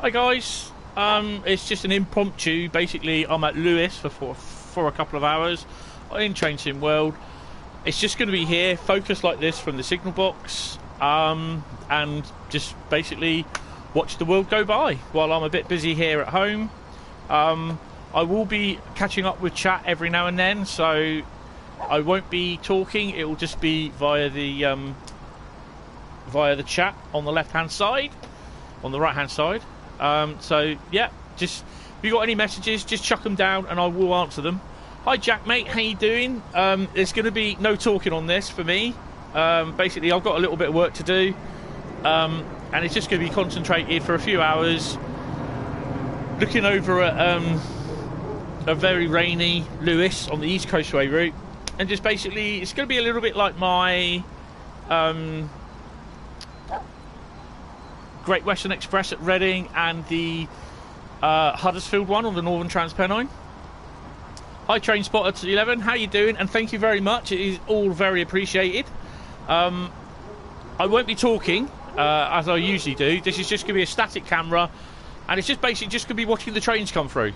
Hi guys, it's just an impromptu. Basically, I'm at Lewes for a couple of hours in Train Sim World. It's just going to be here, focused like this from the signal box, and just basically watch the world go by while I'm a bit busy here at home. I will be catching up with chat every now and then, so I won't be talking. It will just be via the chat on the left-hand side, on the right-hand side. So yeah, just if you got any messages, just chuck them down and I will answer them. Hi Jack, mate, how you doing? There's going to be no talking on this for me. Basically, I've got a little bit of work to do, and it's just going to be concentrated for a few hours, looking over at a very rainy Lewes on the East Coastway route, and just basically, it's going to be a little bit like my Great Western Express at Reading and the Huddersfield one on the Northern Trans-Pennine. Hi Train Spotter 11, how you doing? And thank you very much, it is all very appreciated. I won't be talking as I usually do. This is just going to be a static camera, and it's just basically just going to be watching the trains come through,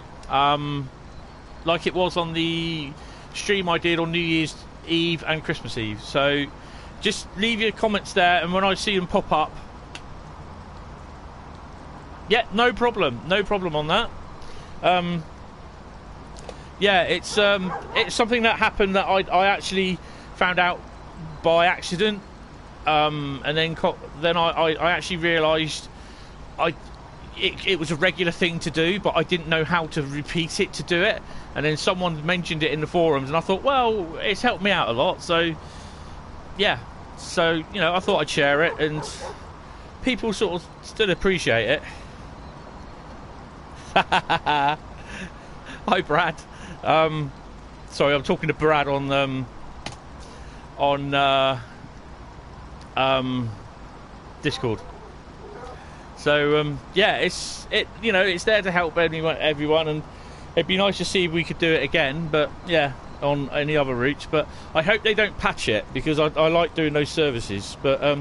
like it was on the stream I did on New Year's Eve and Christmas Eve. So just leave your comments there, and when I see them pop up, yeah, no problem on that. Yeah, it's something that happened that I actually found out by accident, and then I actually realised it was a regular thing to do, but I didn't know how to repeat it to do it. And then someone mentioned it in the forums, and I thought, well, it's helped me out a lot. So yeah, so I thought I'd share it, and people sort of still appreciate it. Hi Brad. Sorry, I'm talking to Brad on Discord. So yeah, it's there to help everyone, and it'd be nice to see if we could do it again. But yeah, on any other routes. But I hope they don't patch it, because I like doing those services. But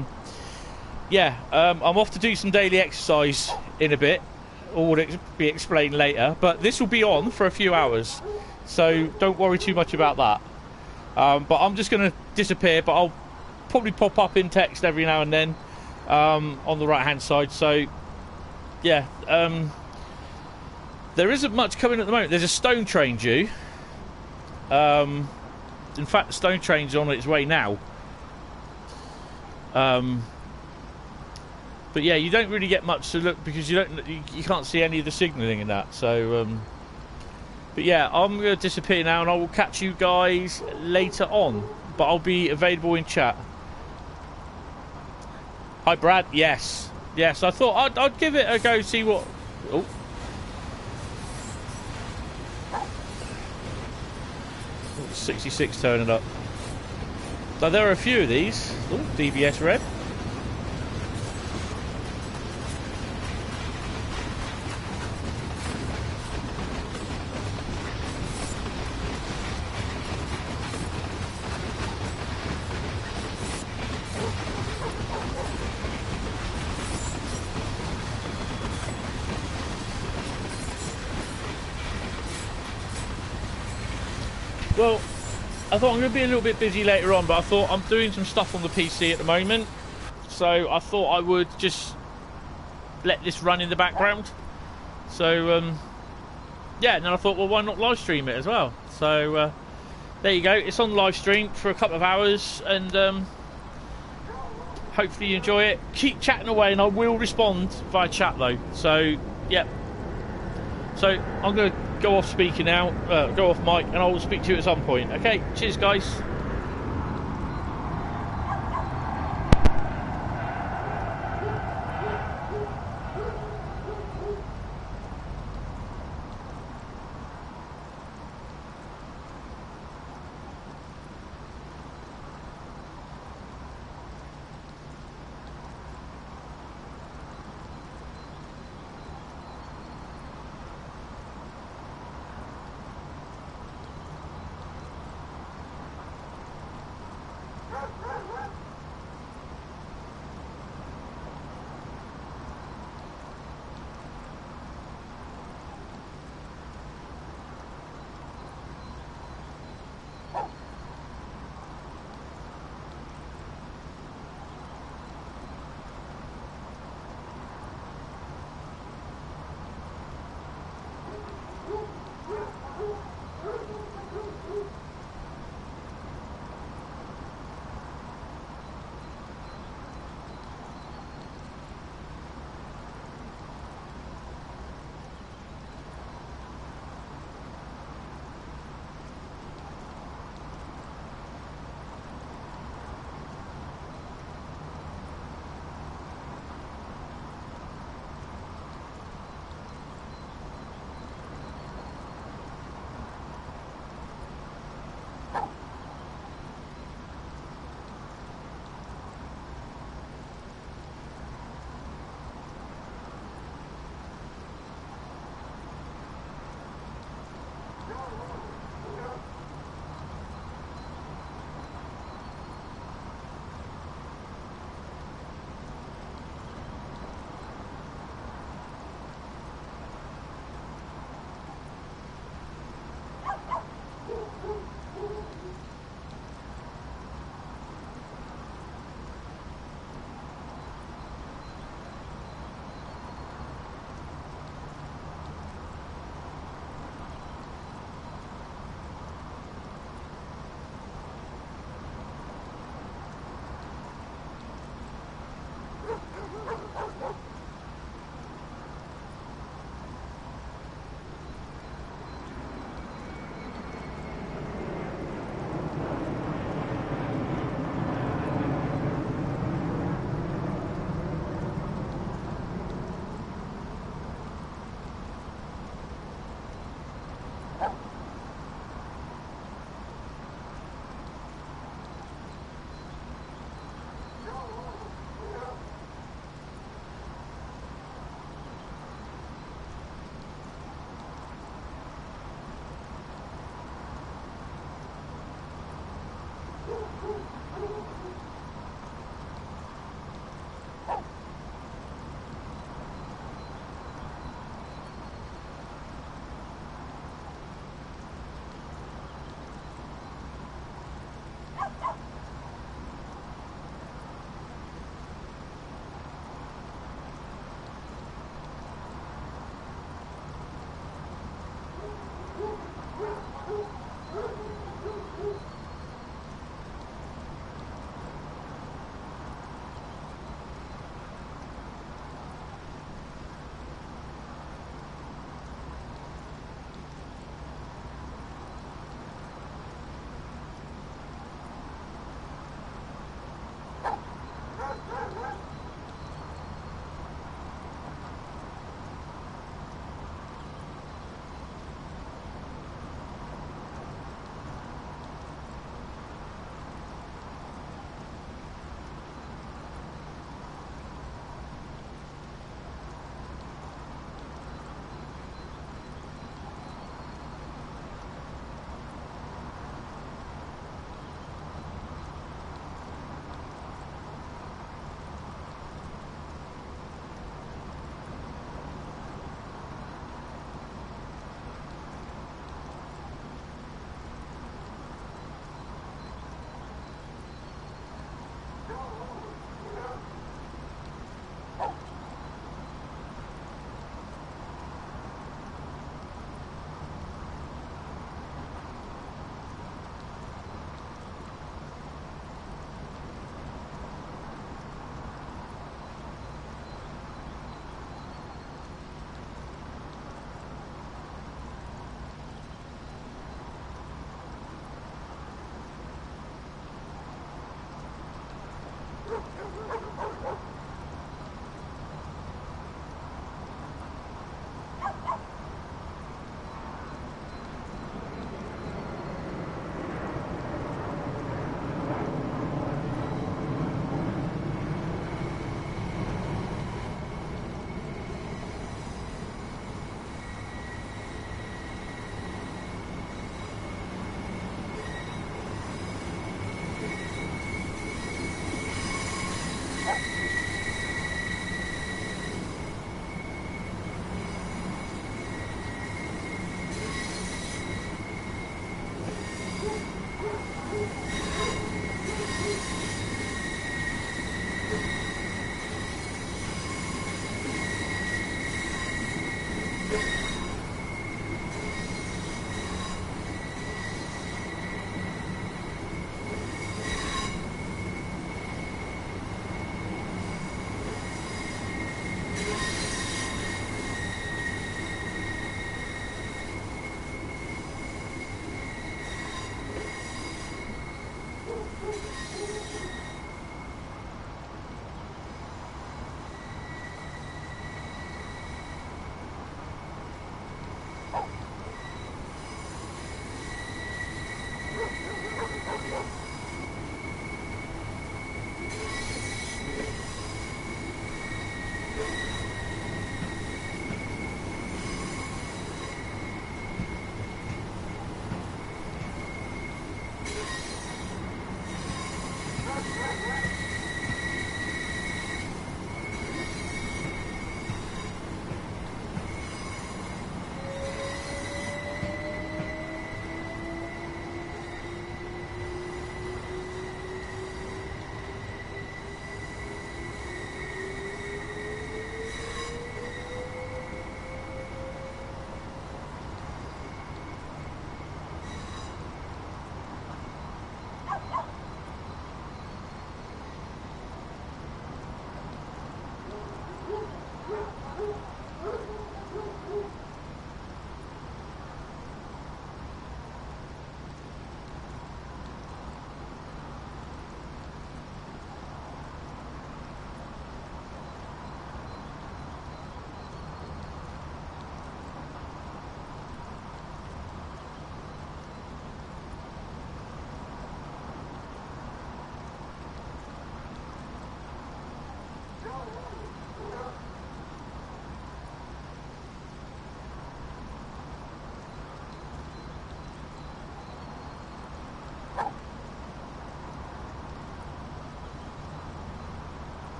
yeah, I'm off to do some daily exercise in a bit. All will be explained later, but this will be on for a few hours, so don't worry too much about that. But I'm just going to disappear, but I'll probably pop up in text every now and then on the right hand side. So yeah, there isn't much coming at the moment. There's a stone train due. In fact, the stone train's on its way now. But yeah, you don't really get much to look, because you can't see any of the signalling in that. So, but yeah, I'm going to disappear now, and I will catch you guys later on. But I'll be available in chat. Hi Brad. Yes. I thought I'd give it a go, see what. Oh. 66 turning up. So there are a few of these. Ooh, DBS red. Well, I thought I'm going to be a little bit busy later on, but I thought I'm doing some stuff on the PC at the moment, so I thought I would just let this run in the background. So yeah, and then I thought, well, why not live stream it as well? So there you go, it's on live stream for a couple of hours, and hopefully you enjoy it. Keep chatting away, and I will respond via chat though. So yeah, so I'm going to go off speaking now, go off mic, and I will speak to you at some point. Okay, cheers guys.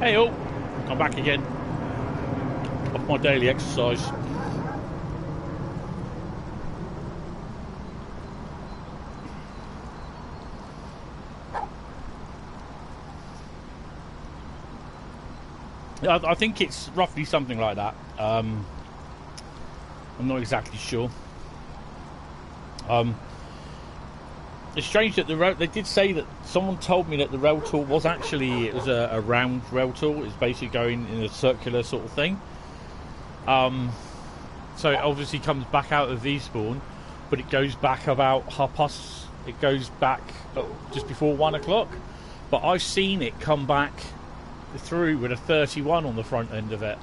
Hey all, I'm back again off my daily exercise. I think it's roughly something like that. I'm not exactly sure. It's strange that the rail, they did say that someone told me that the rail tour was actually, it was a round rail tour. It's basically going in a circular sort of thing. So it obviously comes back out of Eastbourne, but it goes back about it goes back just before 1 o'clock. But I've seen it come back through with a 31 on the front end of it,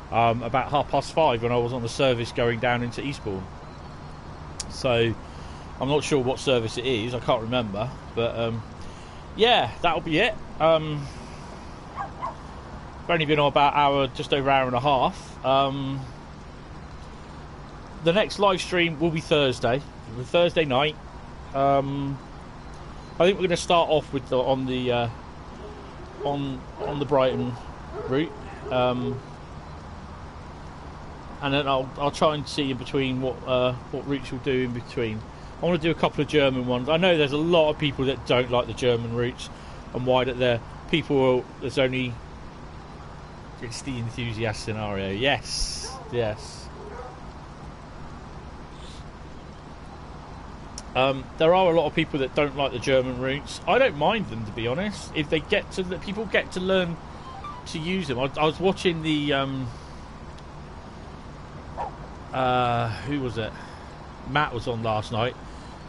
about 5:30 when I was on the service going down into Eastbourne. So I'm not sure what service it is, I can't remember, but yeah, that'll be it. I've only been on about just over hour and a half. The next live stream will be Thursday night. I think we're going to start off with on the Brighton route, and then I'll try and see in between what routes we'll do in between. I want to do a couple of German ones. I know there's a lot of people that don't like the German routes, and why that there's only, it's the enthusiast scenario. Yes. There are a lot of people that don't like the German routes. I don't mind them, to be honest. If people get to learn to use them. I was watching the who was it? Matt was on last night.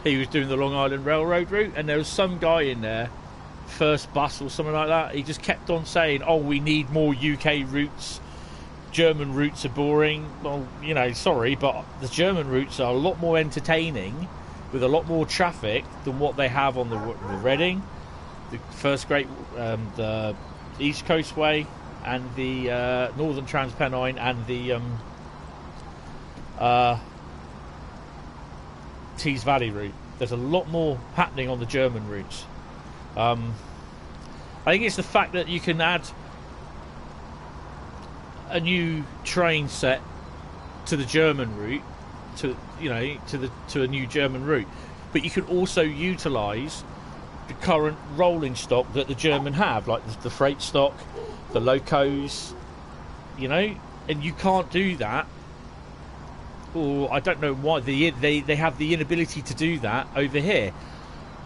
He was doing the Long Island Railroad route, and there was some guy in there, first bus or something like that. He just kept on saying, "Oh, we need more UK routes. German routes are boring." Well, sorry, but the German routes are a lot more entertaining, with a lot more traffic than what they have on the Reading, the the East Coastway, and the Northern Pennine, and the Tees Valley route. There's a lot more happening on the German routes. I think it's the fact that you can add a new train set to the German route, to a new German route, but you can also utilise the current rolling stock that the German have, like the freight stock, the locos, and you can't do that. Or I don't know why they have the inability to do that over here.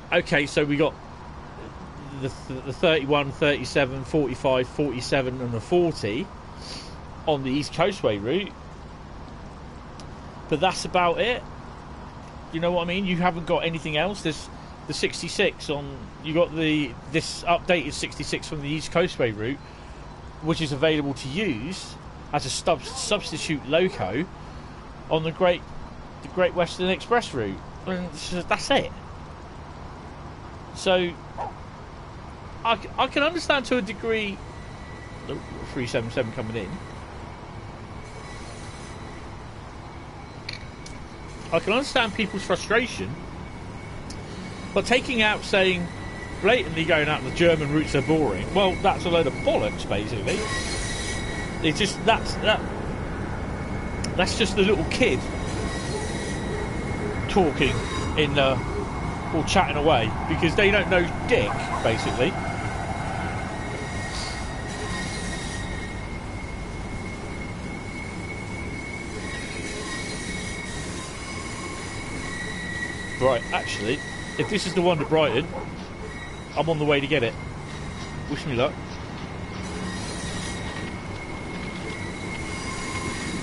Okay, so we got the 31, 37, 45, 47 and the 40 on the East Coastway route, but that's about it. You know what I mean? You haven't got anything else. There's the 66 on. You got this updated 66 from the East Coastway route, which is available to use as a substitute loco on the Great Western Express route, and that's it. So I can understand to a degree. 377 coming in. I can understand people's frustration, but taking out saying, blatantly going out the German routes are boring, well, that's a load of bollocks, basically. It's just that's just the little kid talking or chatting away, because they don't know dick, basically. Right, actually, if this is the one to Brighton, I'm on the way to get it. Wish me luck.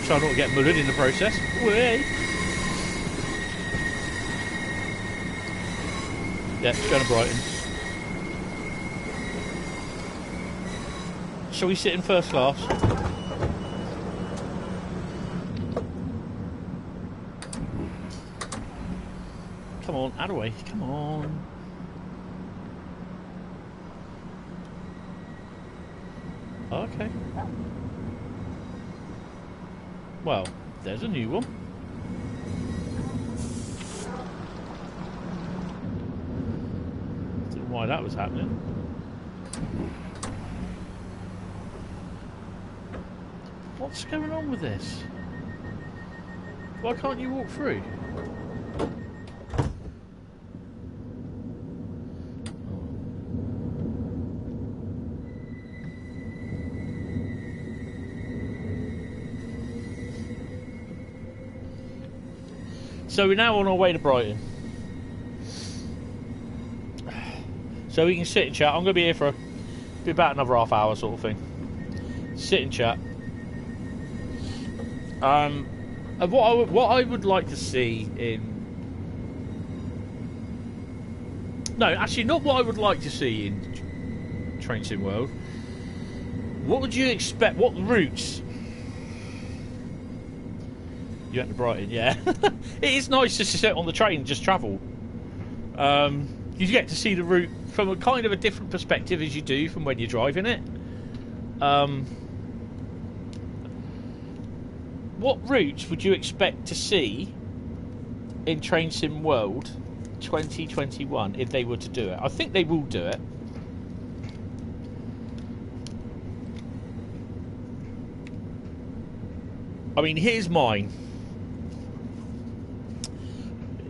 Try not to get mullered in the process. Way. Yeah, it's going to Brighton. Shall we sit in first class? Come on, Adaway, come on. Okay. Well, there's a new one. Don't know why that was happening. What's going on with this? Why can't you walk through? So we're now on our way to Brighton. So we can sit and chat. I'm going to be here for about another half hour sort of thing. Sit and chat. And what I would like to see in... No, actually not what I would like to see in Train Sim World. What would you expect? What routes... You went to Brighton, yeah. It is nice just to sit on the train and just travel. You get to see the route from a kind of a different perspective as you do from when you're driving it. What routes would you expect to see in Train Sim World 2021 if they were to do it? I think they will do it. I mean, here's mine.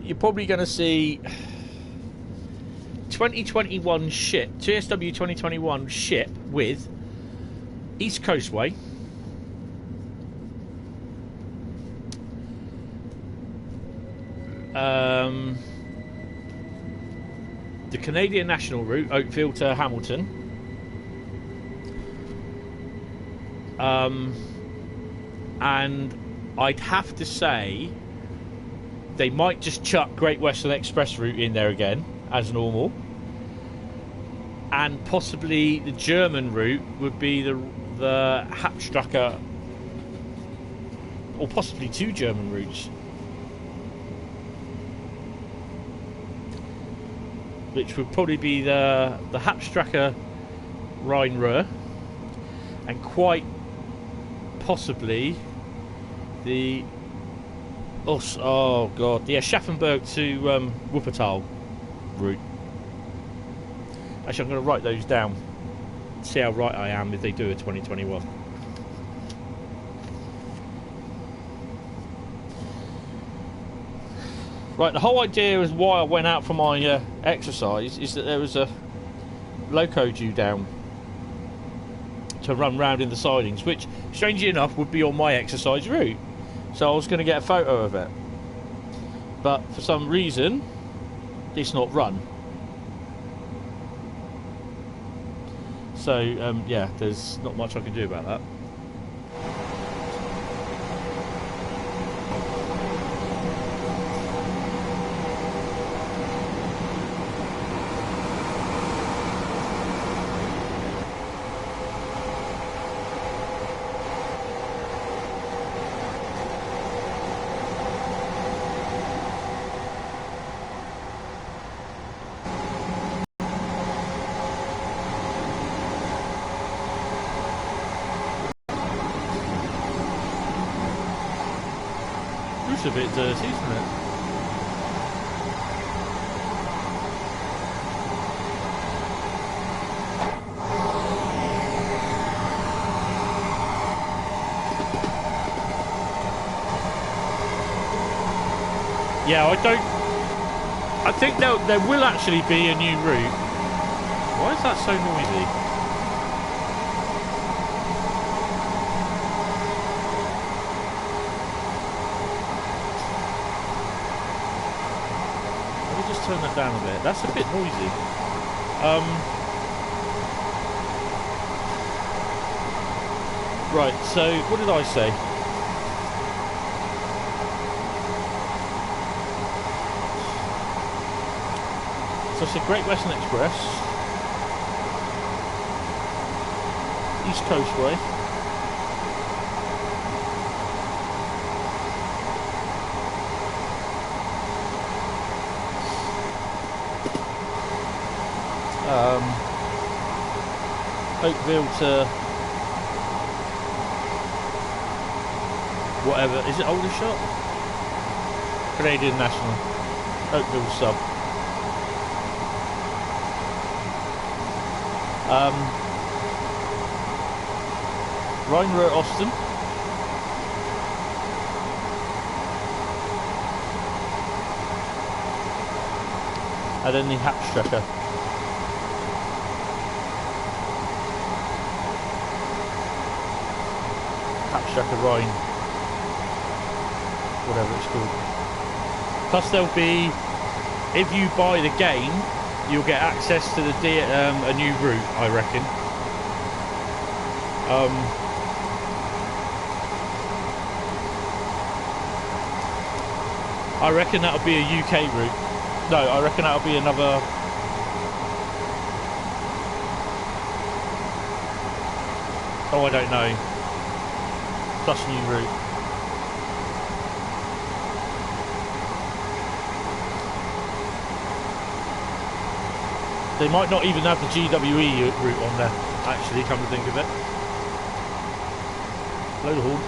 You're probably going to see 2021 ship, TSW 2021 ship with East Coastway, the Canadian National Route, Oakville to Hamilton, and I'd have to say they might just chuck Great Western Express route in there again as normal, and possibly the German route would be the Hauptstrasse, or possibly two German routes, which would probably be the Hauptstrasse Rhine-Ruhr, and quite possibly the oh god, yeah, Schaffenburg to Wuppertal route. Actually, I'm going to write those down, see how right I am if they do a 2021. Right, the whole idea is why I went out for my exercise is that there was a loco due down to run round in the sidings, which, strangely enough, would be on my exercise route. So I was going to get a photo of it. But for some reason, it's not run. So, yeah, there's not much I can do about that. A bit dirty, isn't it? Yeah, I think there will actually be a new route. Why is that so noisy? Turn that down a bit. That's a bit noisy. Right, so what did I say? So I said Great Western Express, East Coastway, Oakville to whatever, is it Aldershot? Canadian National, Oakville sub. Rhine-Ruhr Austin, and then the Hapstrecker. Hapstrecker Rhine, whatever it's called. Plus there'll be, if you buy the game, you'll get access to the a new route, I reckon. I reckon that'll be a UK route. No, I reckon that'll be another. Oh, I don't know. Plus new route. They might not even have the GWE route on there, actually, come to think of it. Load of horn.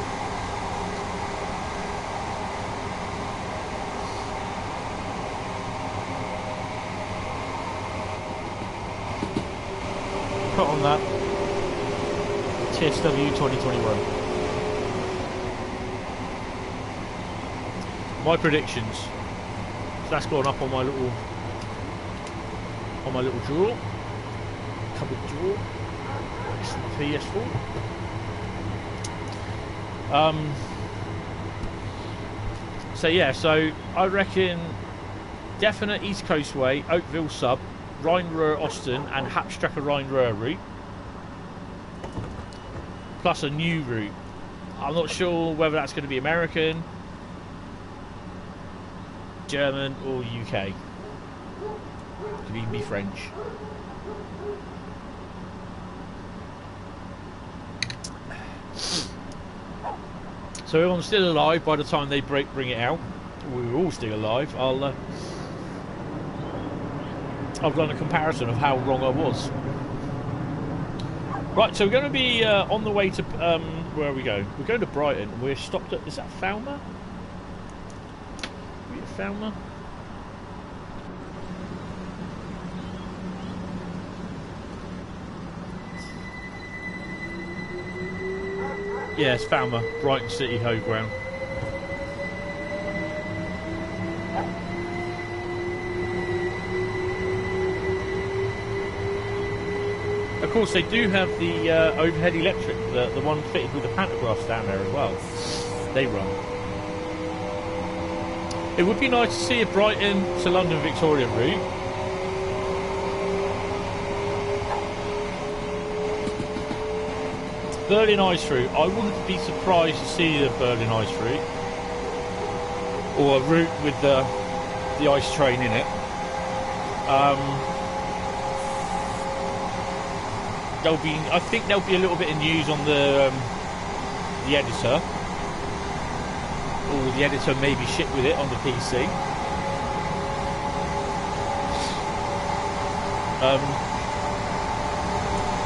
Put on that. TSW 2021. My predictions. So that's gone up on my little drawer. Cupboard drawer. Next to the PS4. So yeah, so I reckon definite East Coastway, Oakville sub, Rhine-Ruhr Austin and Hapstrecker Rhine-Ruhr route. Plus a new route. I'm not sure whether that's going to be American, German or UK. Could even be French. So if I'm still alive by the time they bring it out, we're all still alive, I've done a comparison of how wrong I was. Right, so we're going to be on the way to, where are we going? We're going to Brighton. We're stopped at, is that Falmer? Are we at Falmer? Yeah, it's Falmer, Brighton City Ho Ground. Of course, they do have the overhead electric, the one fitted with the pantographs down there as well. They run. It would be nice to see a Brighton to London Victoria route. Berlin Ice route. I wouldn't be surprised to see the Berlin Ice route, or a route with the ice train in it. I think there'll be a little bit of news on the editor, or the editor may be shit with it on the PC.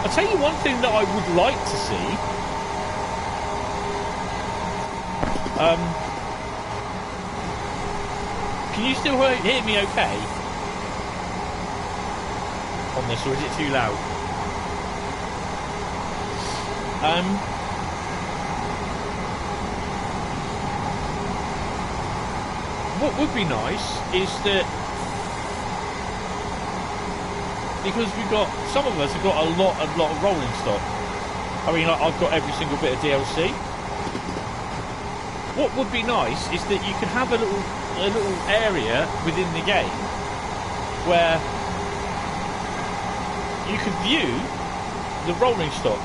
I'll tell you one thing that I would like to see. Can you still hear me okay on this, or is it too loud? What would be nice is that, because we've got, some of us have got a lot of rolling stock. I mean, I've got every single bit of DLC. What would be nice is that you could have a little area within the game where you could view the rolling stock.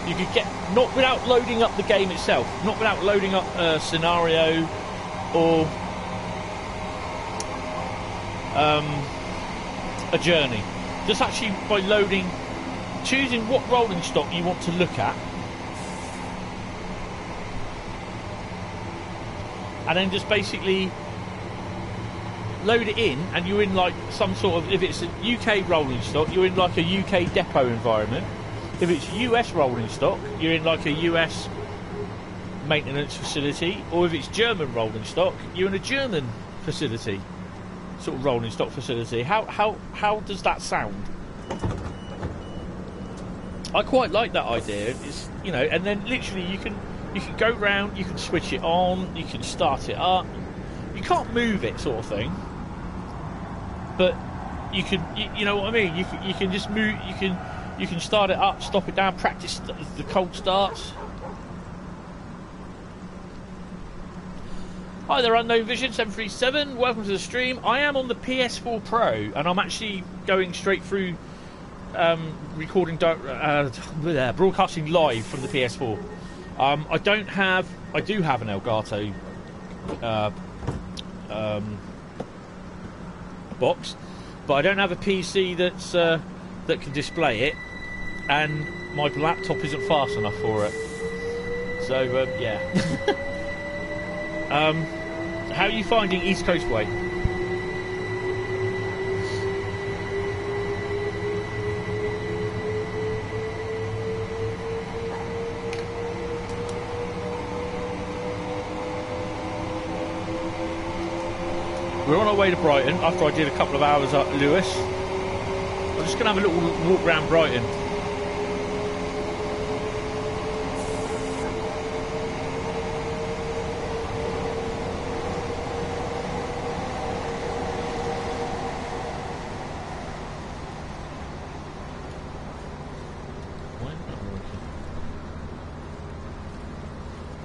You could get, not without loading up the game itself, not without loading up a scenario or a journey. Just actually by loading, choosing what rolling stock you want to look at, and then just basically load it in, and you're in like some sort of, if it's a UK rolling stock, you're in like a UK depot environment. If it's US rolling stock, you're in like a US maintenance facility, or if it's German rolling stock, you're in a German facility, sort of rolling stock facility. How does that sound? I quite like that idea. It's, you know, and then literally you can go round, you can switch it on, you can start it up. You can't move it, sort of thing. but you know what I mean. You can just move. You can start it up, stop it down, practice the cold starts. Hi there, Unknown Vision 737. Welcome to the stream. I am on the PS4 Pro, and I'm actually going straight through recording, broadcasting live from the PS4. I do have an Elgato box, but I don't have a PC that can display it, and my laptop isn't fast enough for it. So yeah. How are you finding East Coastway? We're on our way to Brighton after I did a couple of hours at Lewes. I'm just going to have a little walk around Brighton.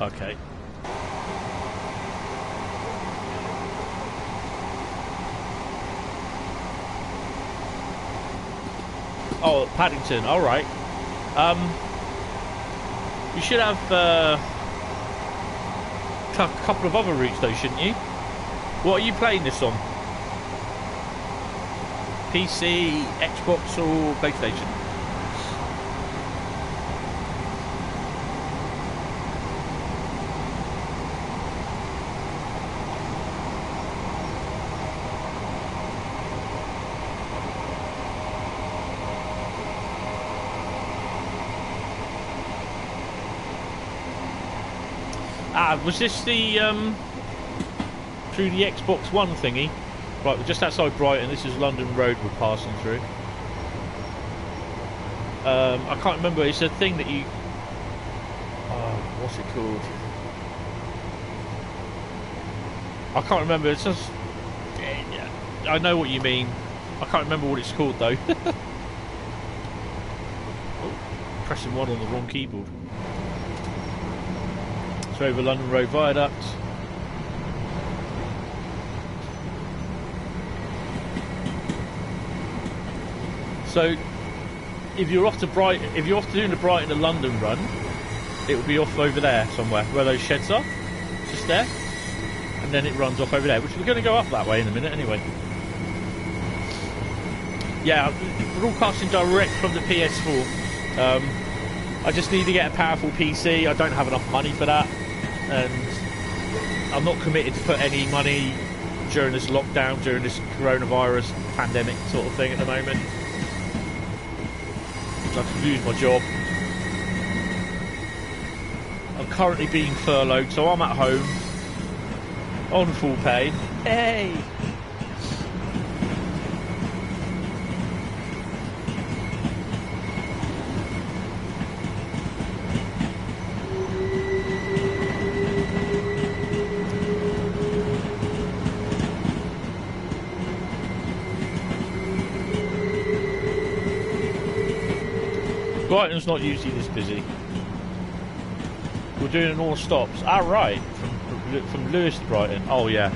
Okay. Oh, Paddington. All right. You should have a couple of other routes, though, shouldn't you? What are you playing this on? PC, Xbox, or PlayStation? Was this the through the Xbox One thingy? Right, we're just outside Brighton. This is London Road we're passing through. I can't remember. It's a thing that you. What's it called? I can't remember. It's just. Yeah, I know what you mean. I can't remember what it's called though. Oh, pressing one on the wrong keyboard. Over London Road Viaduct. So, if you're off to Brighton, if you're off to doing the Brighton to London run, it will be off over there somewhere where those sheds are, just there, and then it runs off over there. Which we're going to go up that way in a minute, anyway. Yeah, broadcasting direct from the PS4. I just need to get a powerful PC. I don't have enough money for that. And I'm not committed to put any money during this lockdown, during this coronavirus pandemic sort of thing at the moment. I could lose my job. I'm currently being furloughed, so I'm at home on full pay. Hey! Brighton's not usually this busy. We're doing all stops. Ah, right. From Lewes to Brighton. Oh, yeah.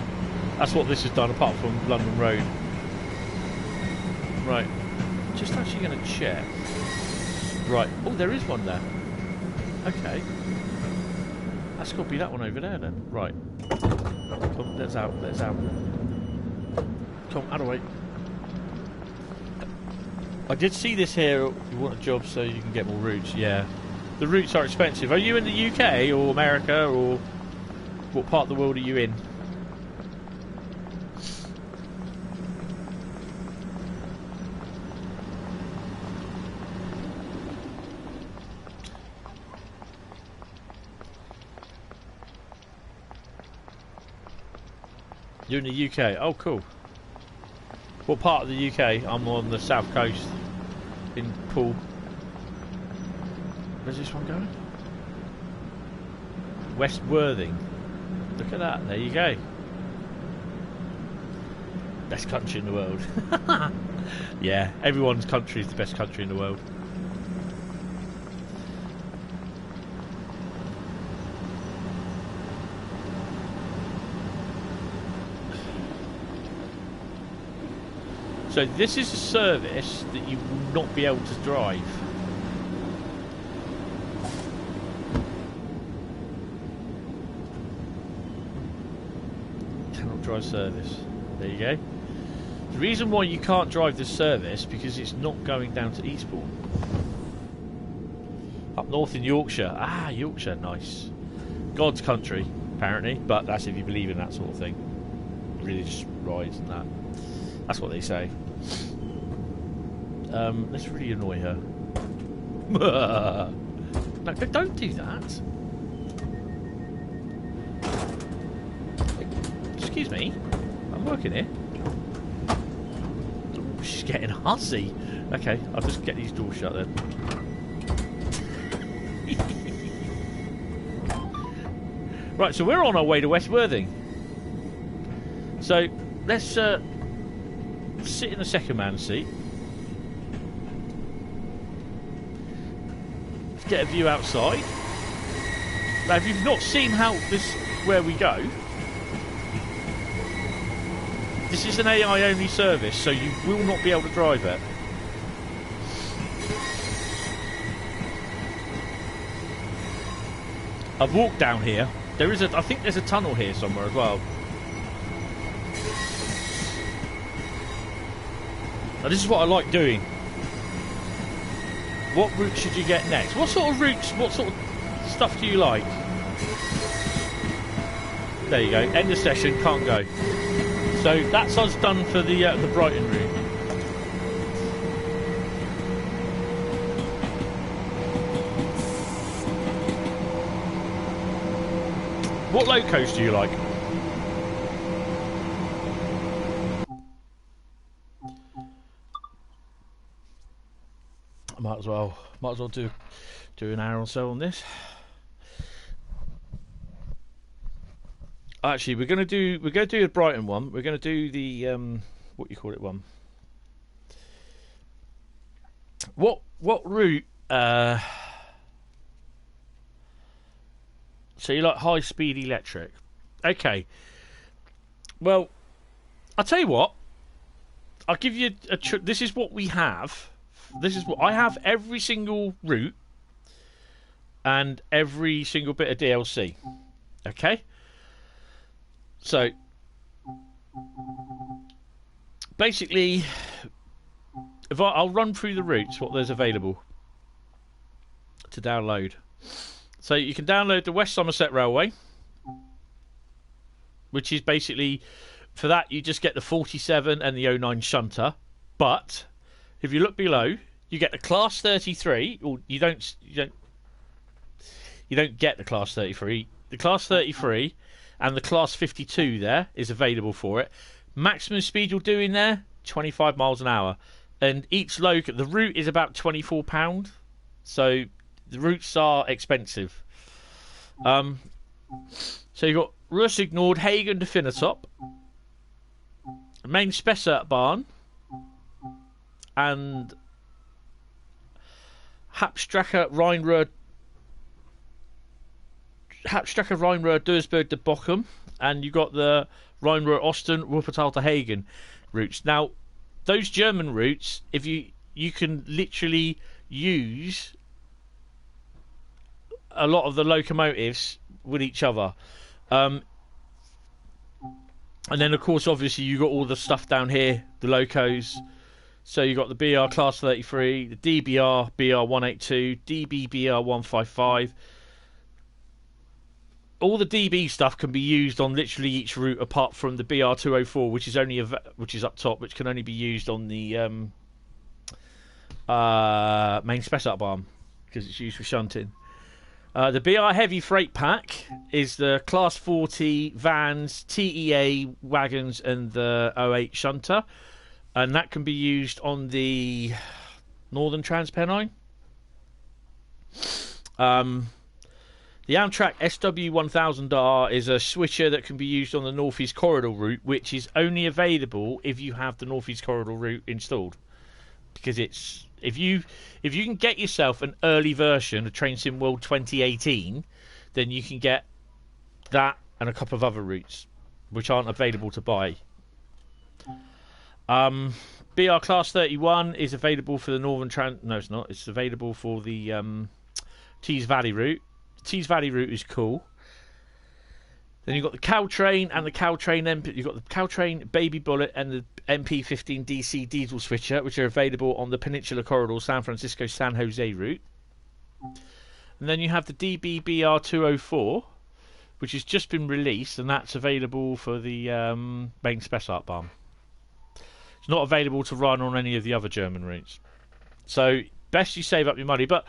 That's what this has done, apart from London Road. Right. Just actually going to check. Right. Oh, there is one there. Okay. That's got to be that one over there, then. Right. Come, let's out. Let's out. Come, out of the way. I did see this here. You want a job so you can get more routes. Yeah, the routes are expensive. Are you in the UK or America, or what part of the world are you in? You're in the UK. Oh, cool. What part of the UK? I'm on the south coast in Poole. Where's this one going? West Worthing. Look at that. There you go. Best country in the world. Yeah, everyone's country is the best country in the world. So this is a service that you will not be able to drive. Cannot drive service. There you go. The reason why you can't drive this service because it's not going down to Eastbourne. Up north in Yorkshire. Ah, Yorkshire, nice. God's country, apparently, but that's if you believe in that sort of thing. Religious rides and that. That's what they say. Let's really annoy her. No, don't do that. Excuse me. I'm working here. Ooh, she's getting hussy. Okay, I'll just get these doors shut then. Right, so we're on our way to West Worthing. So let's sit in the second man seat. Let's get a view outside. Now, if you've not seen how where we go, this is an AI only service, so you will not be able to drive it. I've walked down here. I think there's a tunnel here somewhere as well. Now this is what I like doing. What route should you get next? What sort of routes, what sort of stuff do you like? There you go, end of session, can't go. So that's us done for the Brighton route. What locos do you like? Might as well do an hour or so on this. Actually, we're gonna do the Brighton one. We're gonna do the what you call it one. What route? So you like high speed electric? Okay. Well, I'll tell you what. I'll give you this is what we have. This is what I have, every single route and every single bit of DLC. Okay? So basically, if I'll run through the routes, what there's available to download. So you can download the West Somerset Railway, which is basically, for that you just get the 47 and the 09 shunter, but if you look below, you get the Class 33, or you don't get the Class 33. The Class 33 and the Class 52 there is available for it. Maximum speed you'll do in there, 25 miles an hour. And each local, the route is about £24. So the routes are expensive. So you've got Rursignord, Hagen to Finnetop, Main Spessart and Hapstracker Rheinröhr Duisburg to Bochum, and you got the Rheinröhr Osten Wuppertal to Hagen routes. Now, those German routes, if you can literally use a lot of the locomotives with each other. And then, of course, obviously, you got all the stuff down here, the locos. So you got the BR Class 33, the DBR BR 182, DB BR 155. All the DB stuff can be used on literally each route, apart from the BR 204, which is up top, which can only be used on the main Spessart barn because it's used for shunting. The BR Heavy Freight Pack is the Class 40 vans, TEA wagons, and the 08 shunter. And that can be used on the Northern Trans Pennine. The Amtrak SW1000R is a switcher that can be used on the North East Corridor route, which is only available if you have the North East Corridor route installed. Because it's if you can get yourself an early version of Train Sim World 2018, then you can get that and a couple of other routes which aren't available to buy. BR Class 31 is available for the Northern no, it's not. It's available for the Tees Valley route. The Tees Valley route is cool. Then you've got the Caltrain and the Caltrain MP. You've got the Caltrain Baby Bullet and the MP15 DC diesel switcher, which are available on the Peninsula Corridor San Francisco San Jose route. And then you have the DBBR 204, which has just been released, and that's available for the main Spessart Bahn. It's not available to run on any of the other German routes. So best you save up your money. But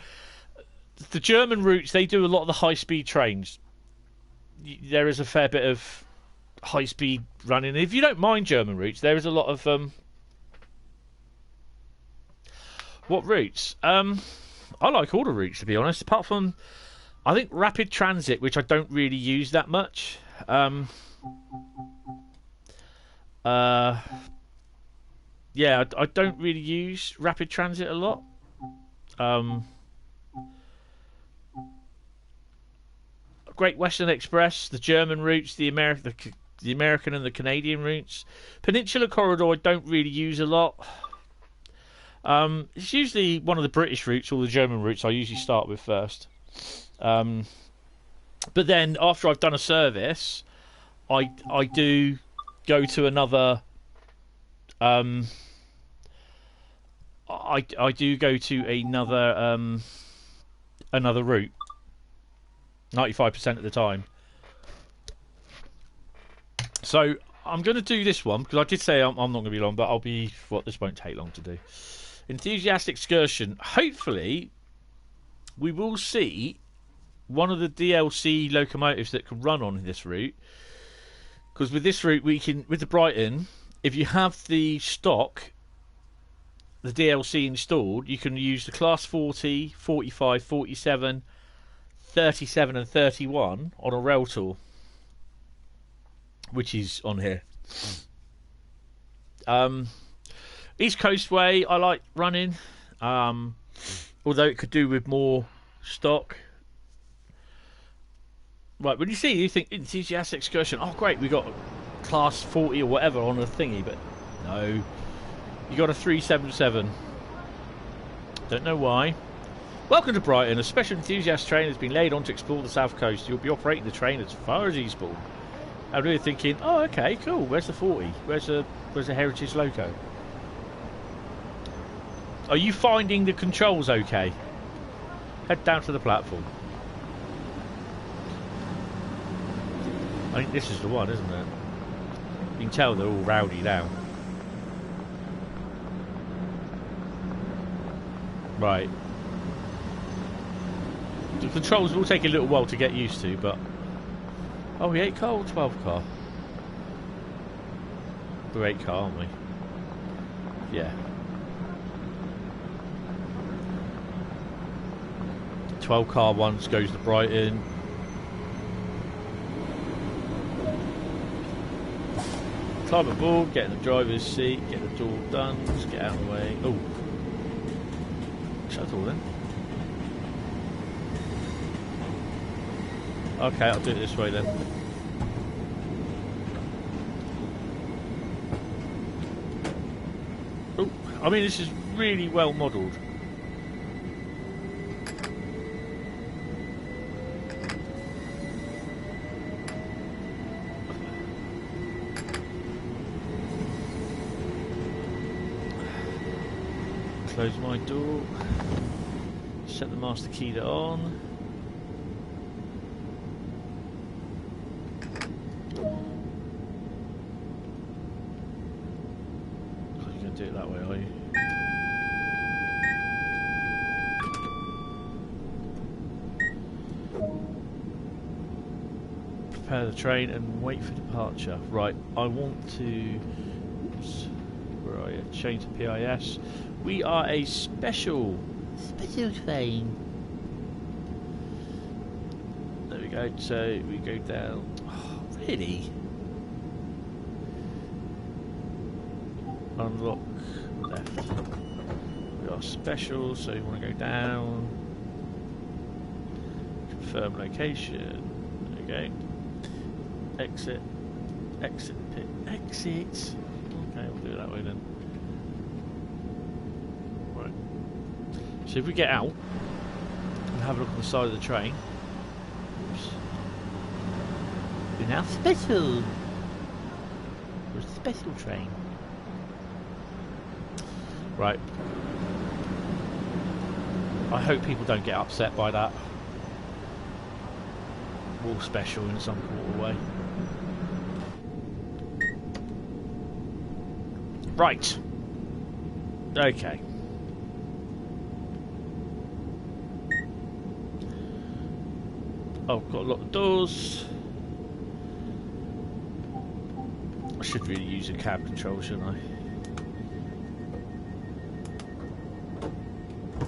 the German routes, they do a lot of the high-speed trains. There is a fair bit of high-speed running. If you don't mind German routes, there is a lot of... what routes? I like all the routes, to be honest, apart from, I think, Rapid Transit, which I don't really use that much. Yeah, I don't really use Rapid Transit a lot. Great Western Express, the German routes, the American and the Canadian routes. Peninsula Corridor I don't really use a lot. It's usually one of the British routes or the German routes I usually start with first. But then after I've done a service, I do go to another... I do go to another route 95% of the time. So I'm going to do this one because I did say I'm not going to be long, but this won't take long to do. Enthusiast Excursion. Hopefully we will see one of the DLC locomotives that can run on this route, because with this route with the Brighton, if you have the stock, the DLC installed, you can use the Class 40, 45, 47, 37 and 31 on a rail tour, which is on here. East Coastway I like running, although it could do with more stock. Right, when you think Enthusiast Excursion, oh great, we got Class 40 or whatever on a thingy, but no, you got a 377. Don't know why. Welcome to Brighton. A special enthusiast train has been laid on to explore the south coast. You'll be operating the train as far as Eastbourne. I'm really thinking, oh okay, cool, where's the 40? Where's the Heritage Loco? Are you finding the controls okay? Head down to the platform. I think this is the one, isn't it? You can tell they're all rowdy now. Right. The controls will take a little while to get used to, but... Oh, we 8 car or 12 car? We're 8 car, aren't we? Yeah. 12 car once goes to Brighton. Climb aboard, get in the driver's seat, get the door done, just get out of the way. Oh. Shut the door then. Okay, I'll do it this way then. Oh, I mean, this is really well modelled. Close my door. Set the master key on. Do it that way, are you? Prepare the train and wait for departure. Right, I want to... Oops, where are you? Change to PIS. We are a special train. go. So we go down. Oh, really? Unlock left. We are special, so you want to go down. Confirm location. There we go. Exit. Exit pit. Exit. Okay, we'll do it that way then. Right. So if we get out and have a look on the side of the train. Oops. We're now special. We're a special train. Right. I hope people don't get upset by that. All special in some sort of way. Right. Okay. Oh, got a lot of doors. I should really use a cab control, shouldn't I?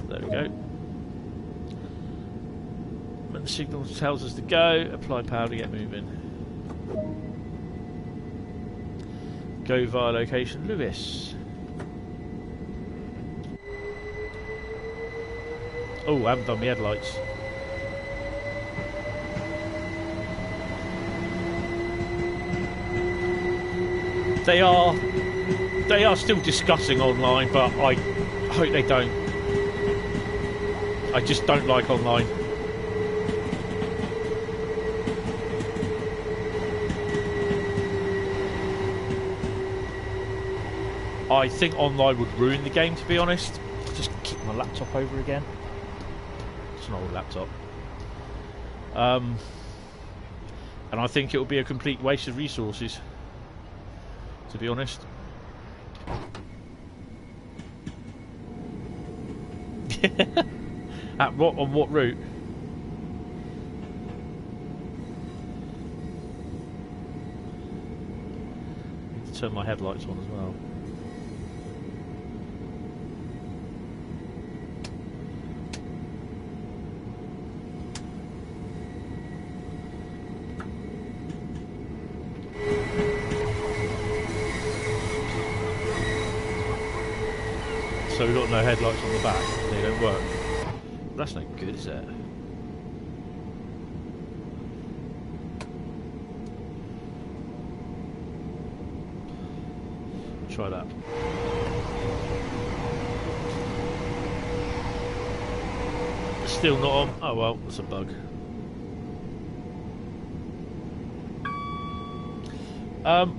There we go. When the signal tells us to go, apply power to get moving. Go via location Lewes. Oh, I haven't done my headlights. They are still discussing online, but I hope they don't. I just don't like online. I think online would ruin the game, to be honest. Just kick my laptop over again. It's an old laptop. And I think it will be a complete waste of resources, to be honest. On what route? Need to turn my headlights on as well. So we've got no headlights on the back, they don't work. That's no good, is it? Try that. Still not on. Oh well, that's a bug.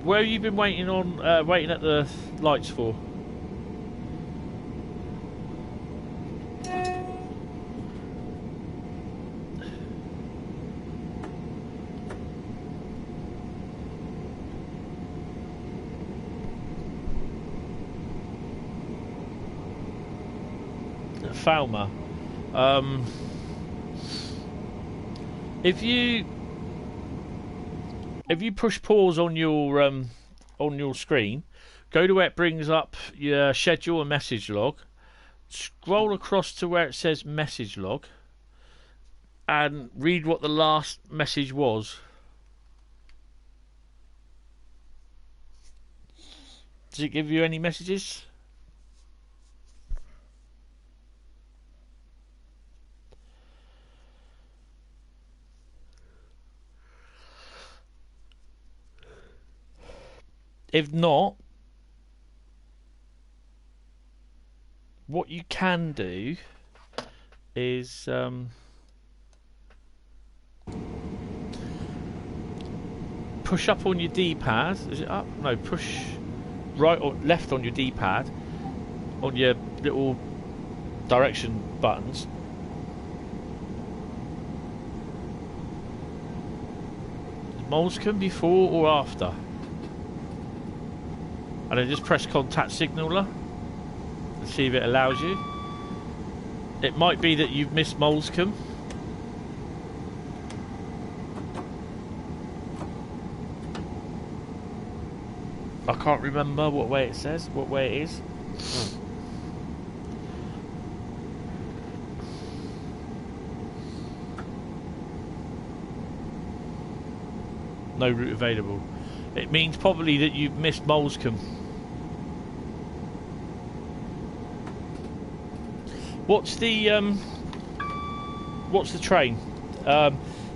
Where have you been waiting on? Waiting at the lights for? Falmer. If you push pause on your screen, go to where it brings up your schedule and message log, scroll across to where it says message log, and read what the last message was. Does it give you any messages? If not, what you can do is push up on your D-pad. Is it up? No, push right or left on your D-pad on your little direction buttons. Molescombe before or after? And then just press contact signaller and see if it allows you. It might be that you've missed Molescombe. I can't remember what way it says, what way it is. No route available. It means probably that you've missed Molescombe. What's the train?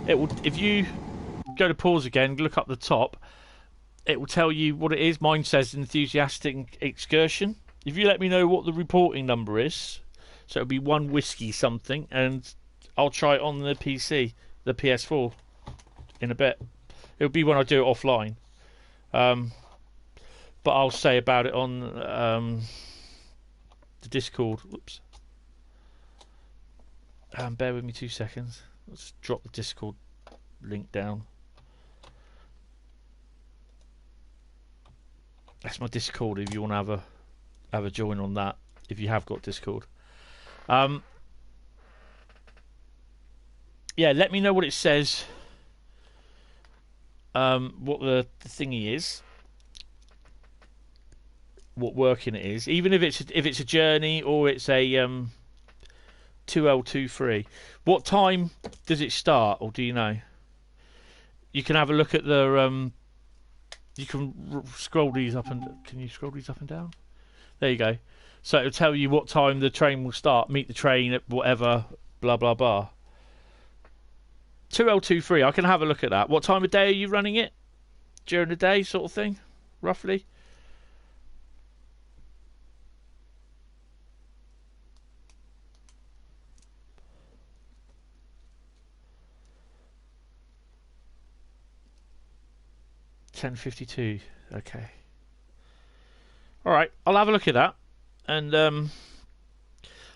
It will, if you go to pause again, look up the top, it will tell you what it is. Mine says enthusiastic excursion. If you let me know what the reporting number is, so it'll be 1 whiskey something, and I'll try it on the PC, the PS4, in a bit. It'll be when I do it offline. But I'll say about it on the Discord. Whoops. Bear with me 2 seconds. Let's drop the Discord link down. That's my Discord if you want to have a join on that, if you have got Discord. Yeah, let me know what it says, what the thingy is, what working it is, even if it's a journey or it's a 2L23. What time does it start, or do you know? You can have a look at the you can scroll these up and... Can you scroll these up and down? There you go. So it'll tell you what time the train will start. Meet the train at whatever, blah, blah, blah. 2L23, I can have a look at that. What time of day are you running it? During the day, sort of thing, roughly? $10.52. Okay. All right, I'll have a look at that, and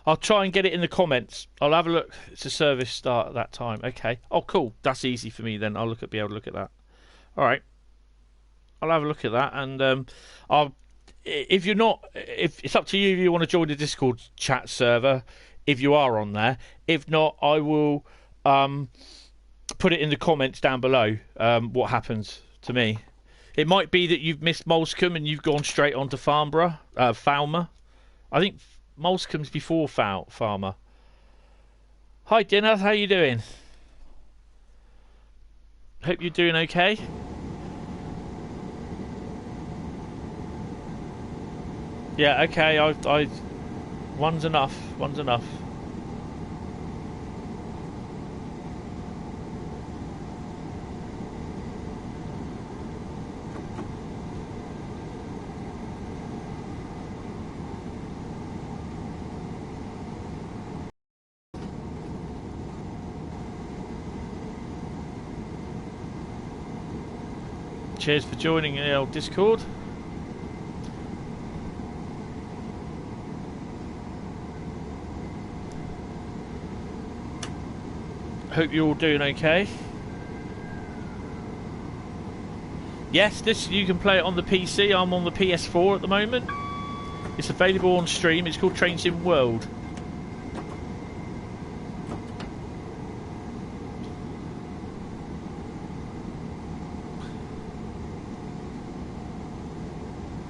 I'll try and get it in the comments. I'll have a look. It's a service start at that time. Okay. Oh, cool. That's easy for me then. I'll be able to look at that. All right. I'll have a look at that, and if you're not, if it's up to you if you want to join the Discord chat server, if you are on there. If not, I will put it in the comments down below. What happens to me? It might be that you've missed Molescombe and you've gone straight on to Farnborough, Falmer. I think Molescombe's before Farmer. Hi, Dinner. How you doing? Hope you're doing okay. Yeah, okay. I one's enough. One's enough. Cheers for joining the old Discord. Hope you're all doing okay. Yes, this you can play it on the PC. I'm on the PS4 at the moment. It's available on stream. It's called Train Sim World.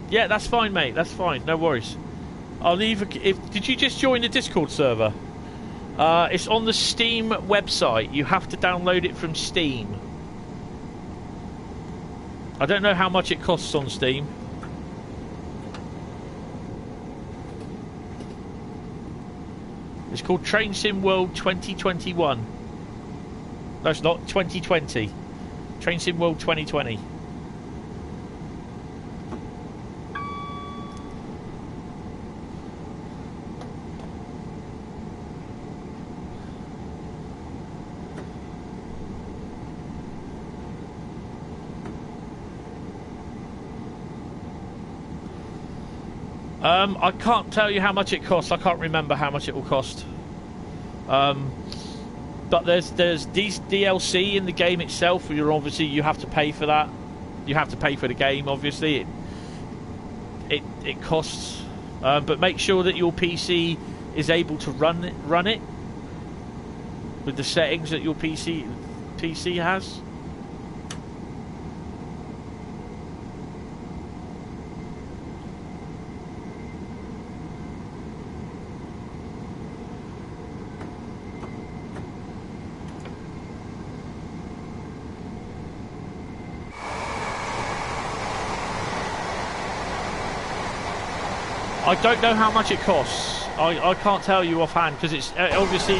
Yeah, that's fine, mate. That's fine. No worries. I'll leave. Did you just join the Discord server? It's on the Steam website. You have to download it from Steam. I don't know how much it costs on Steam. It's called Train Sim World 2021. No, it's not. 2020. Train Sim World 2020. I can't tell you how much it costs. I can't remember how much it will cost. But there's these DLC in the game itself. You're obviously you have to pay for that. You have to pay for the game. Obviously, it costs. But make sure that your PC is able to run it with the settings that your PC has. I don't know how much it costs. I can't tell you offhand because it's obviously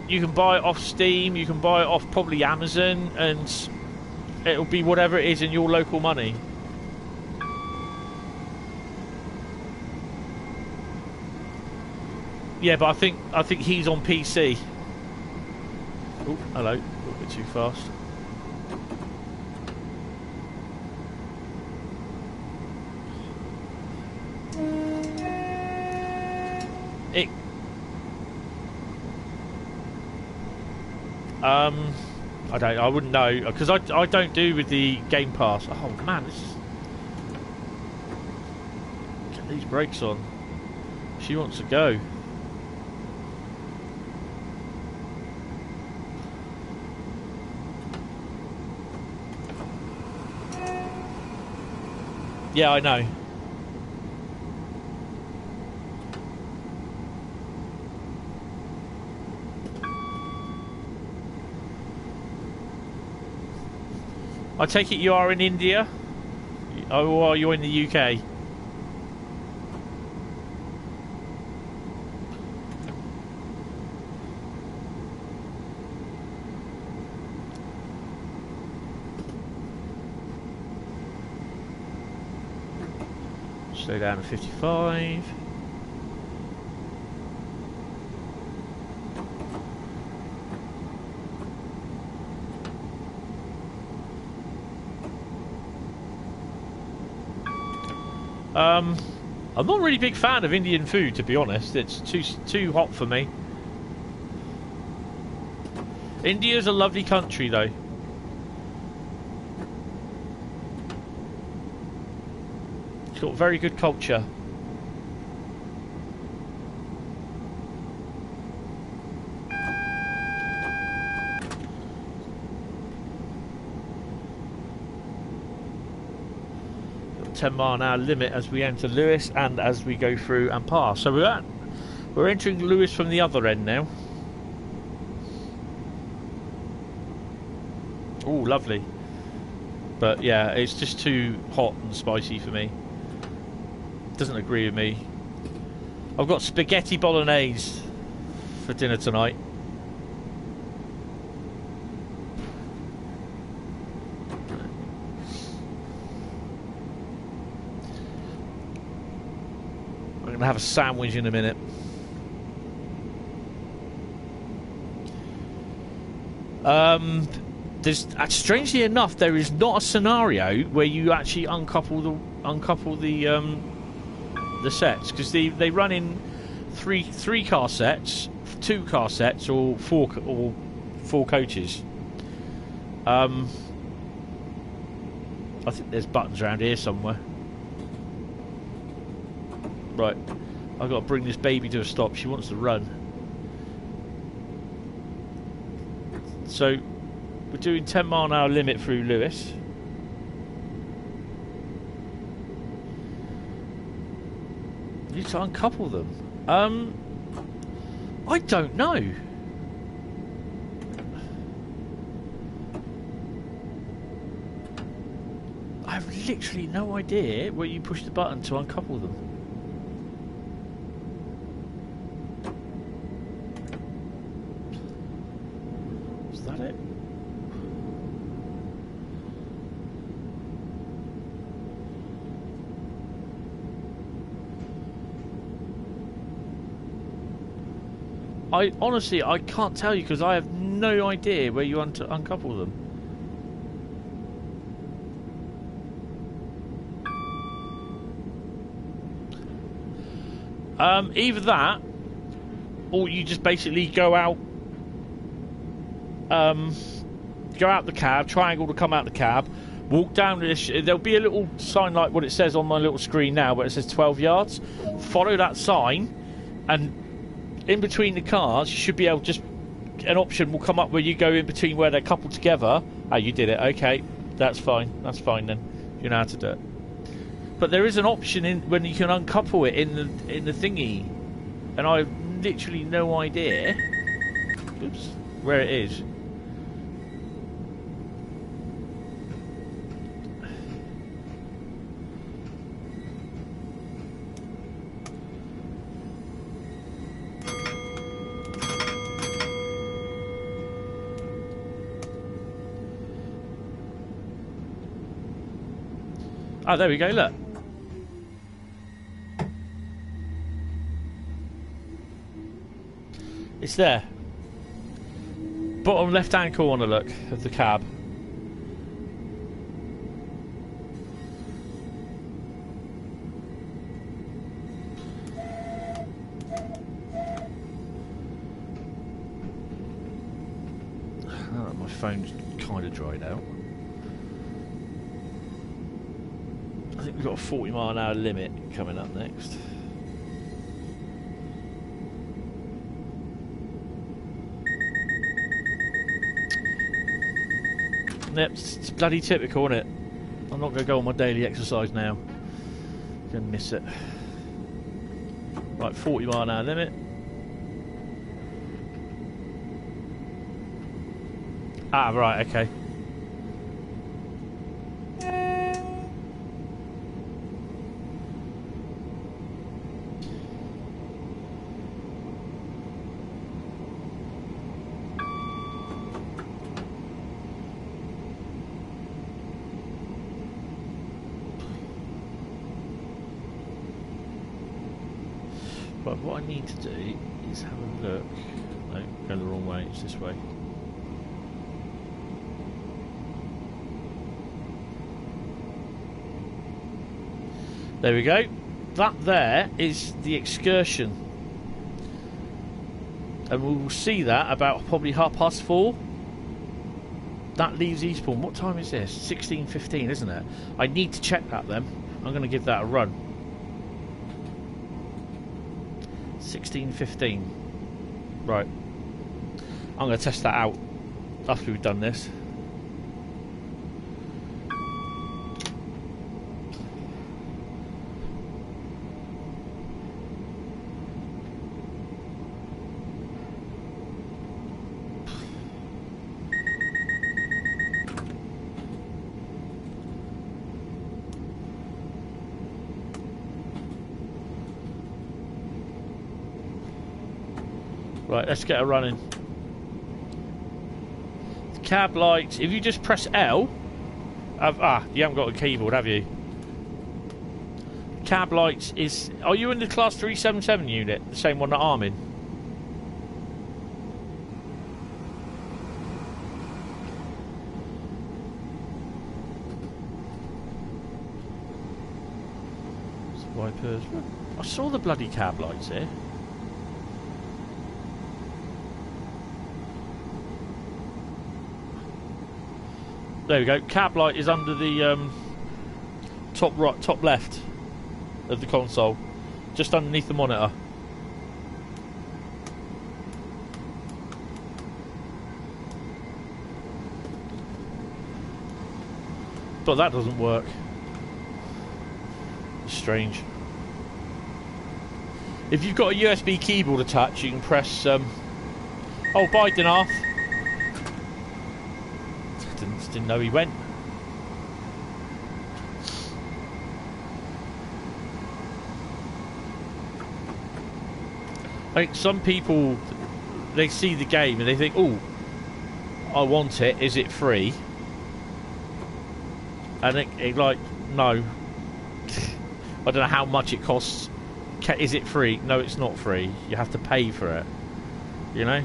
you can buy it off Steam, you can buy it off probably Amazon, and it'll be whatever it is in your local money. Yeah, but I think he's on PC. Oh, hello, a little bit too fast. I wouldn't know because I don't do with the Game Pass. Oh man, this is... Get these brakes on. She wants to go. Yeah, I know. I take it you are in India? Or are you in the UK? Slow down to 55. I'm not really a big fan of Indian food, to be honest. It's too hot for me. India's a lovely country, though. It's got very good culture. Got 10-mile-an-hour limit as we enter Lewes and as we go through and pass. So we're entering Lewes from the other end now. Oh, lovely. But yeah, it's just too hot and spicy for me. Doesn't agree with me. I've got spaghetti bolognese for dinner tonight. I'm going to have a sandwich in a minute. There's strangely enough, there is not a scenario where you actually uncouple the sets, because they run in three car sets, 2 car sets, or four coaches. I think there's buttons around here somewhere. Right, I've got to bring this baby to a stop. She wants to run. So we're doing 10-mile-an-hour limit through Lewes. You need to uncouple them. I don't know. I have literally no idea where you push the button to uncouple them. Is that it? I honestly can't tell you because I have no idea where you want to uncouple them. Either that, or you just basically go out the cab, triangle to come out the cab, walk down this. There'll be a little sign like what it says on my little screen now, where it says 12 yards. Follow that sign, and in between the cars, you should be able to just... An option will come up where you go in between where they're coupled together. Oh, you did it. Okay, that's fine. That's fine then. You know how to do it. But there is an option in when you can uncouple it in the thingy, and I have literally no idea. Oops, where it is. Oh, there we go, look. It's there. Bottom left-hand corner, look, of the cab. Oh, my phone's kind of dried out. I think we've got a 40-mile-an-hour limit coming up next. Yep, it's bloody typical, isn't it? I'm not going to go on my daily exercise now. I'm going to miss it. Right, 40-mile-an-hour limit. Ah, right, okay. Right, what I need to do is have a look. No, go the wrong way, it's this way. There we go. That there is the excursion. And we'll see that about probably 4:30. That leaves Eastbourne. What time is this? 16:15, isn't it? I need to check that then. I'm going to give that a run. 16:15. Right. I'm going to test that out after we've done this. Right, let's get her running. The cab lights, if you just press L... you haven't got a keyboard, have you? Cab lights is... Are you in the Class 377 unit? The same one that I'm in? Wipers. I saw the bloody cab lights here. There we go. Cab light is under the top right, top left of the console, just underneath the monitor. But that doesn't work. Strange. If you've got a USB keyboard attached, you can press. Oh, Biden off. Didn't know he went. I think some people, they see the game and they think, oh, I want it, is it free? And it like, no. I don't know how much it costs. Is it free? No, it's not free. You have to pay for it. You know?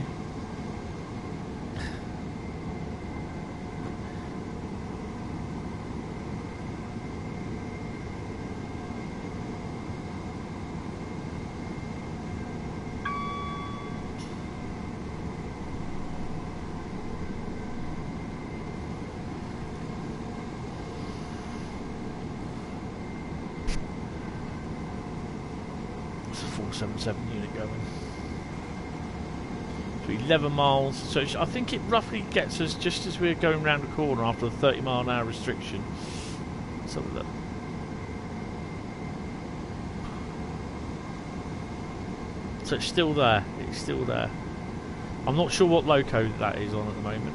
It's a 477 unit going. So 11 miles. So I think it roughly gets us just as we're going round the corner after the 30-mile-an-hour restriction. Let's have a look. So it's still there. It's still there. I'm not sure what loco that is on at the moment.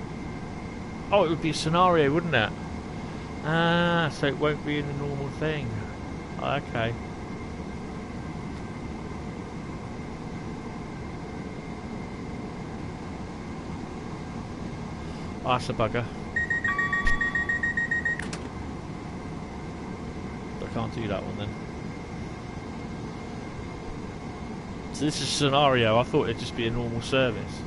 Oh, it would be a scenario, wouldn't it? Ah, so it won't be in the normal thing. Okay. Oh, that's a bugger. can't do that one then. So this is a scenario. I thought it'd just be a normal service.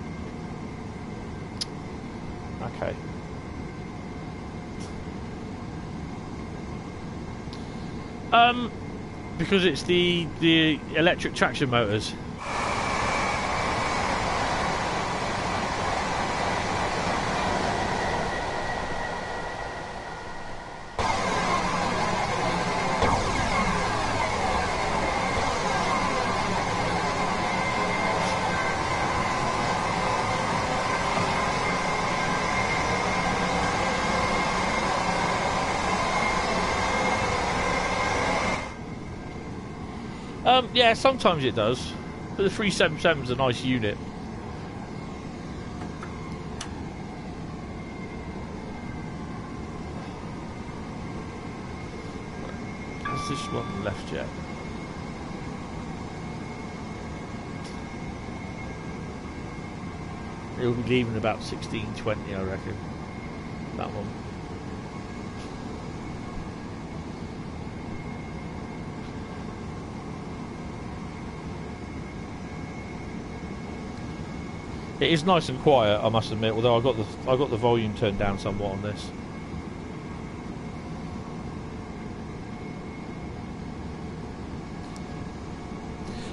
Okay. Because it's the electric traction motors. Yeah, sometimes it does, but the 377 is a nice unit. Has this one left yet? It'll be leaving about 16:20, I reckon. That one. It is nice and quiet, I must admit. Although I got the volume turned down somewhat on this.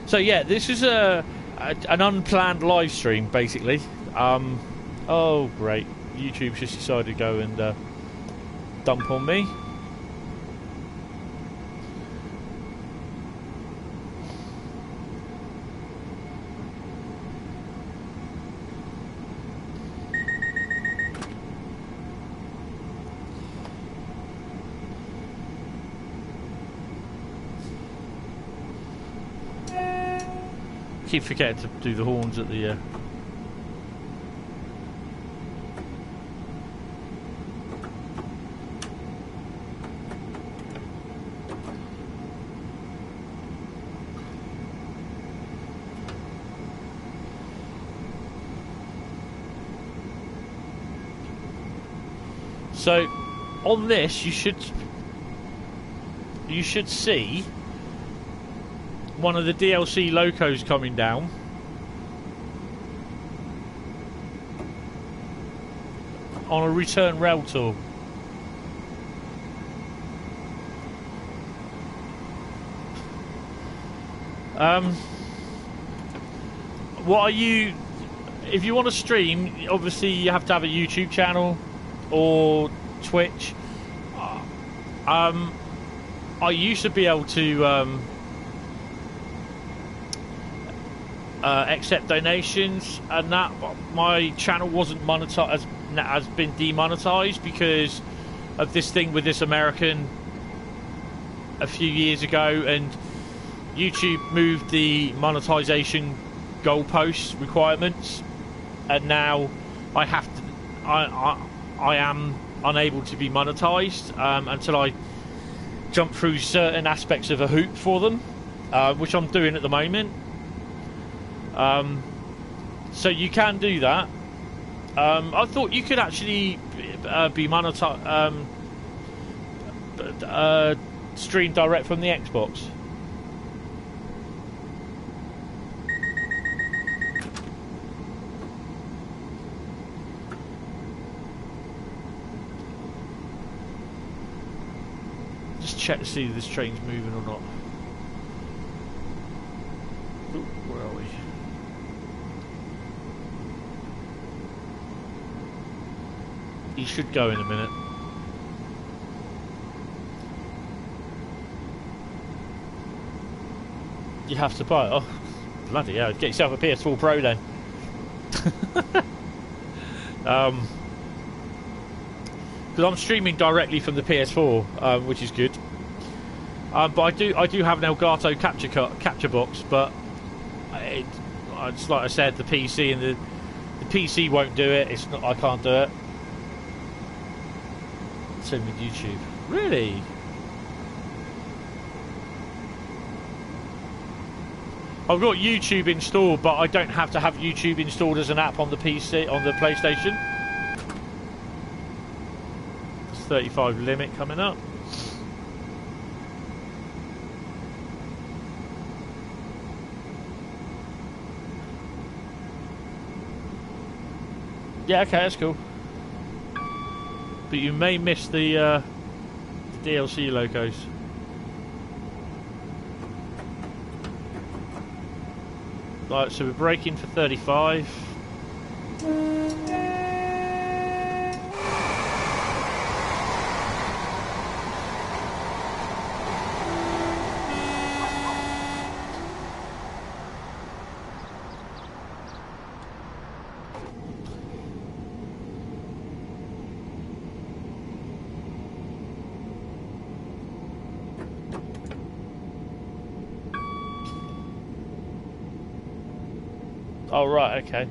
So yeah, this is an unplanned live stream, basically. Oh great, YouTube's just decided to go and dump on me. Keep forgetting to do the horns at the So on this you should see one of the DLC locos coming down. On a return rail tour. What are you... If you want to stream, obviously you have to have a YouTube channel or Twitch. I used to be able to accept donations, and that my channel wasn't monetized, has been demonetized because of this thing with this American a few years ago, and YouTube moved the monetization goalpost requirements, and now I have to I am unable to be monetized until I jump through certain aspects of a hoop for them, which I'm doing at the moment. So you can do that. I thought you could actually be monetized, stream direct from the Xbox. Just check to see if this train's moving or not. Ooh, where are we? He should go in a minute. You have to buy it. Oh, bloody hell. Get yourself a PS4 Pro then. Because I'm streaming directly from the PS4, which is good. But I do have an Elgato capture box, but it's like I said, the PC and the PC won't do it. It's not. I can't do it. Same with YouTube. Really? I've got YouTube installed, but I don't have to have YouTube installed as an app on the PC, on the PlayStation. There's 35 limit coming up. Yeah, okay, that's cool. But you may miss the DLC logos. Right, so we're braking for 35. Oh, right, okay.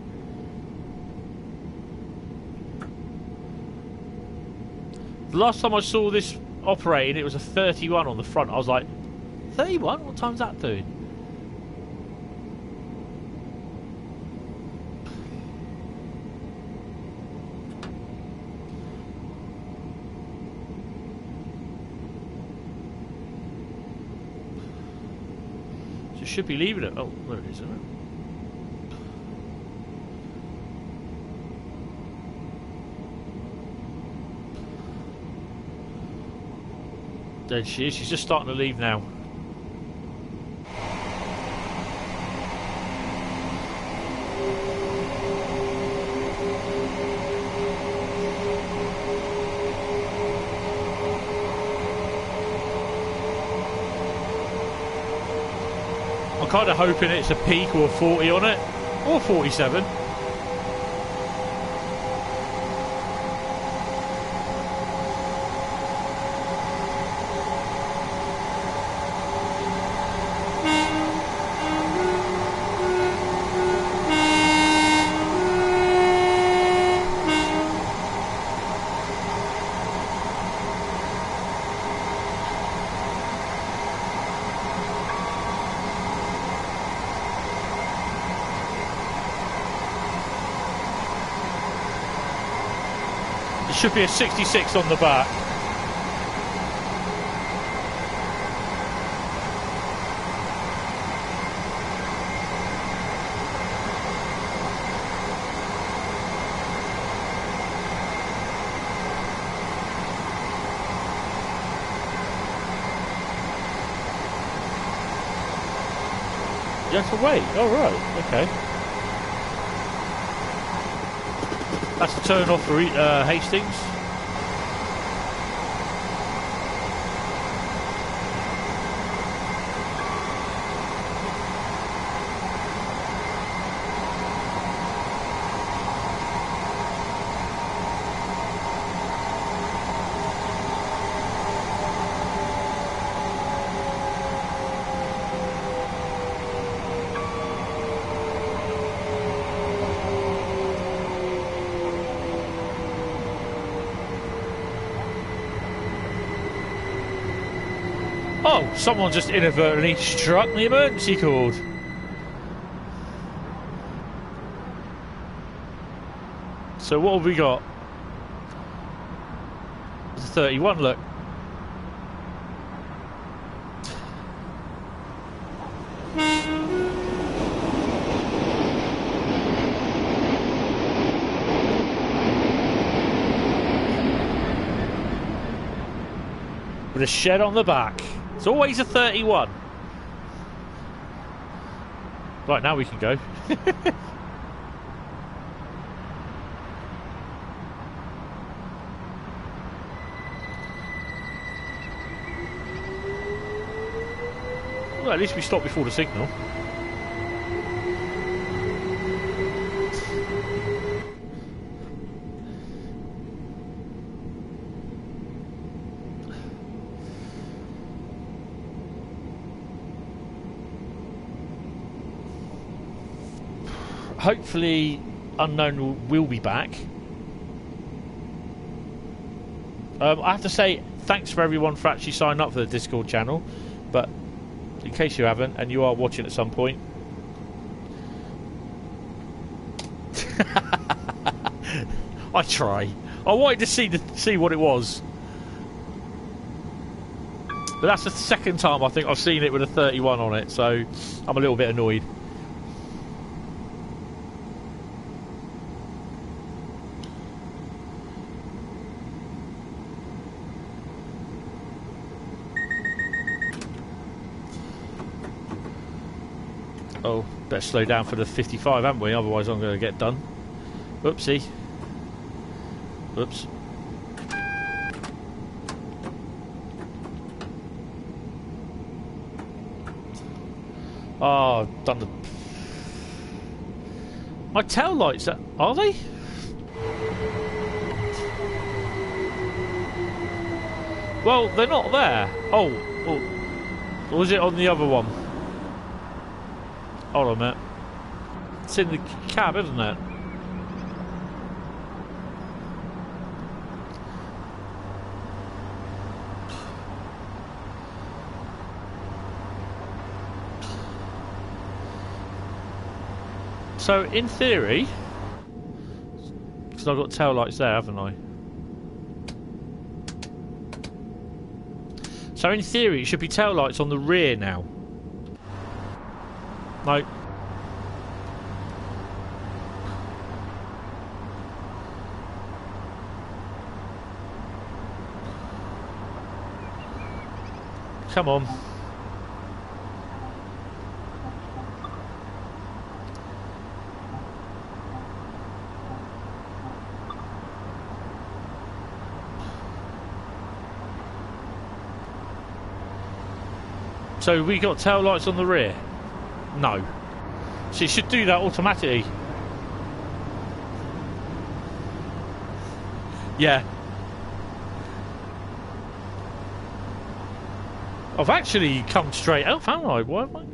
The last time I saw this operating, it was a 31 on the front. I was like, 31? What time's that doing? So it should be leaving it. Oh, there it is, isn't it? There she is. She's just starting to leave now. I'm kind of hoping it's a peak or a 40 on it, or 47. Should be a 66 on the back. You have to wait. Oh, right. Okay. That's the turn off for Hastings. Oh, someone just inadvertently struck the emergency cord. So what have we got? It's a 31, look. With a shed on the back. It's always a 31. Right, now we can go. Well, at least we stopped before the signal. Hopefully Unknown will be back. I have to say thanks for everyone for actually signing up for the Discord channel, but in case you haven't and you are watching at some point, I try. I wanted to see what it was, but that's the second time I think I've seen it with a 31 on it, so I'm a little bit annoyed. Oh, better slow down for the 55, haven't we? Otherwise I'm going to get done. Oopsie. Oops. Oh, I've done the... My tail lights, are they? Well, they're not there. Oh, or was it on the other one? Hold on a minute. It's in the cab, isn't it? So, in theory, because I've got tail lights there, haven't I? So, in theory, it should be tail lights on the rear now. No. Come on. So we got tail lights on the rear? No. So it should do that automatically. Yeah. I've actually come straight up, haven't I? Why have I?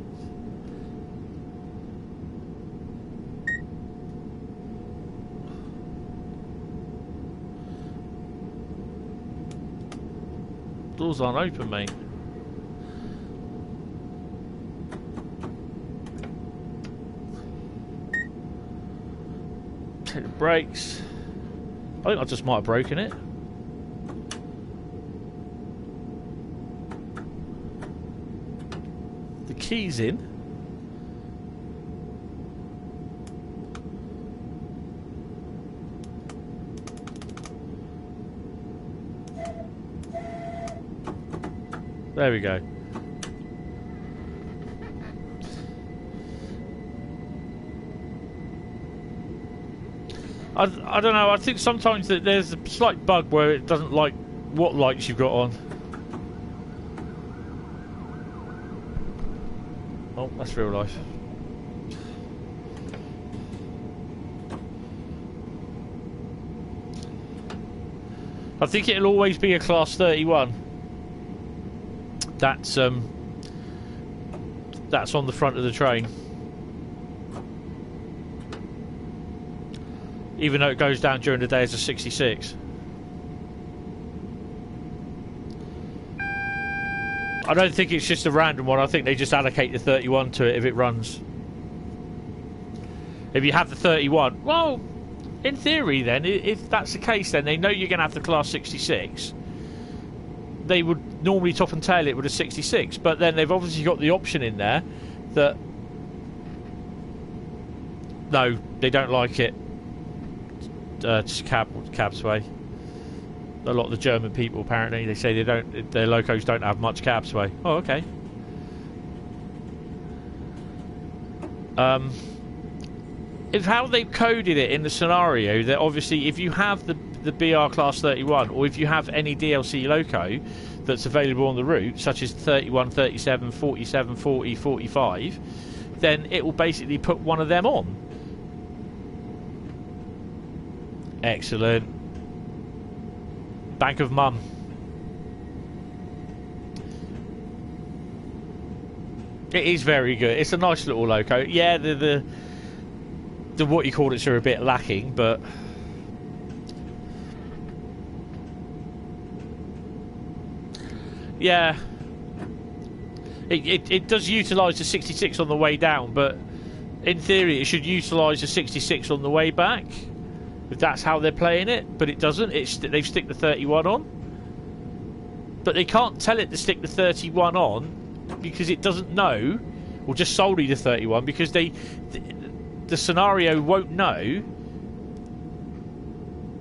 Doors aren't open, mate. Take the brakes. I think I just might have broken it. The key's in. There we go. I don't know, I think sometimes that there's a slight bug where it doesn't like what lights you've got on. Oh, that's real life. I think it'll always be a class 31. That's on the front of the train. Even though it goes down during the day as a 66. I don't think it's just a random one. I think they just allocate the 31 to it if it runs. If you have the 31, well, in theory then, if that's the case, then they know you're going to have the class 66. They would normally top and tail it with a 66, but then they've obviously got the option in there that no, they don't like it. Just cab-sway. A lot of the German people apparently, they say they don't, their locos don't have much cab-sway. Oh, okay. If how they've coded it in the scenario, that obviously if you have the BR class 31, or if you have any DLC loco that's available on the route, such as 31, 37, 47, 40, 45, then it will basically put one of them on. Excellent. Bank of Mum. It is very good. It's a nice little loco. Yeah, the what you call it are a bit lacking, but yeah, it does utilise the 66 on the way down, but in theory it should utilise the 66 on the way back. If that's how they're playing it, but it doesn't. They've stick the 31 on, but they can't tell it to stick the 31 on because it doesn't know, or just solely the 31, because the scenario won't know.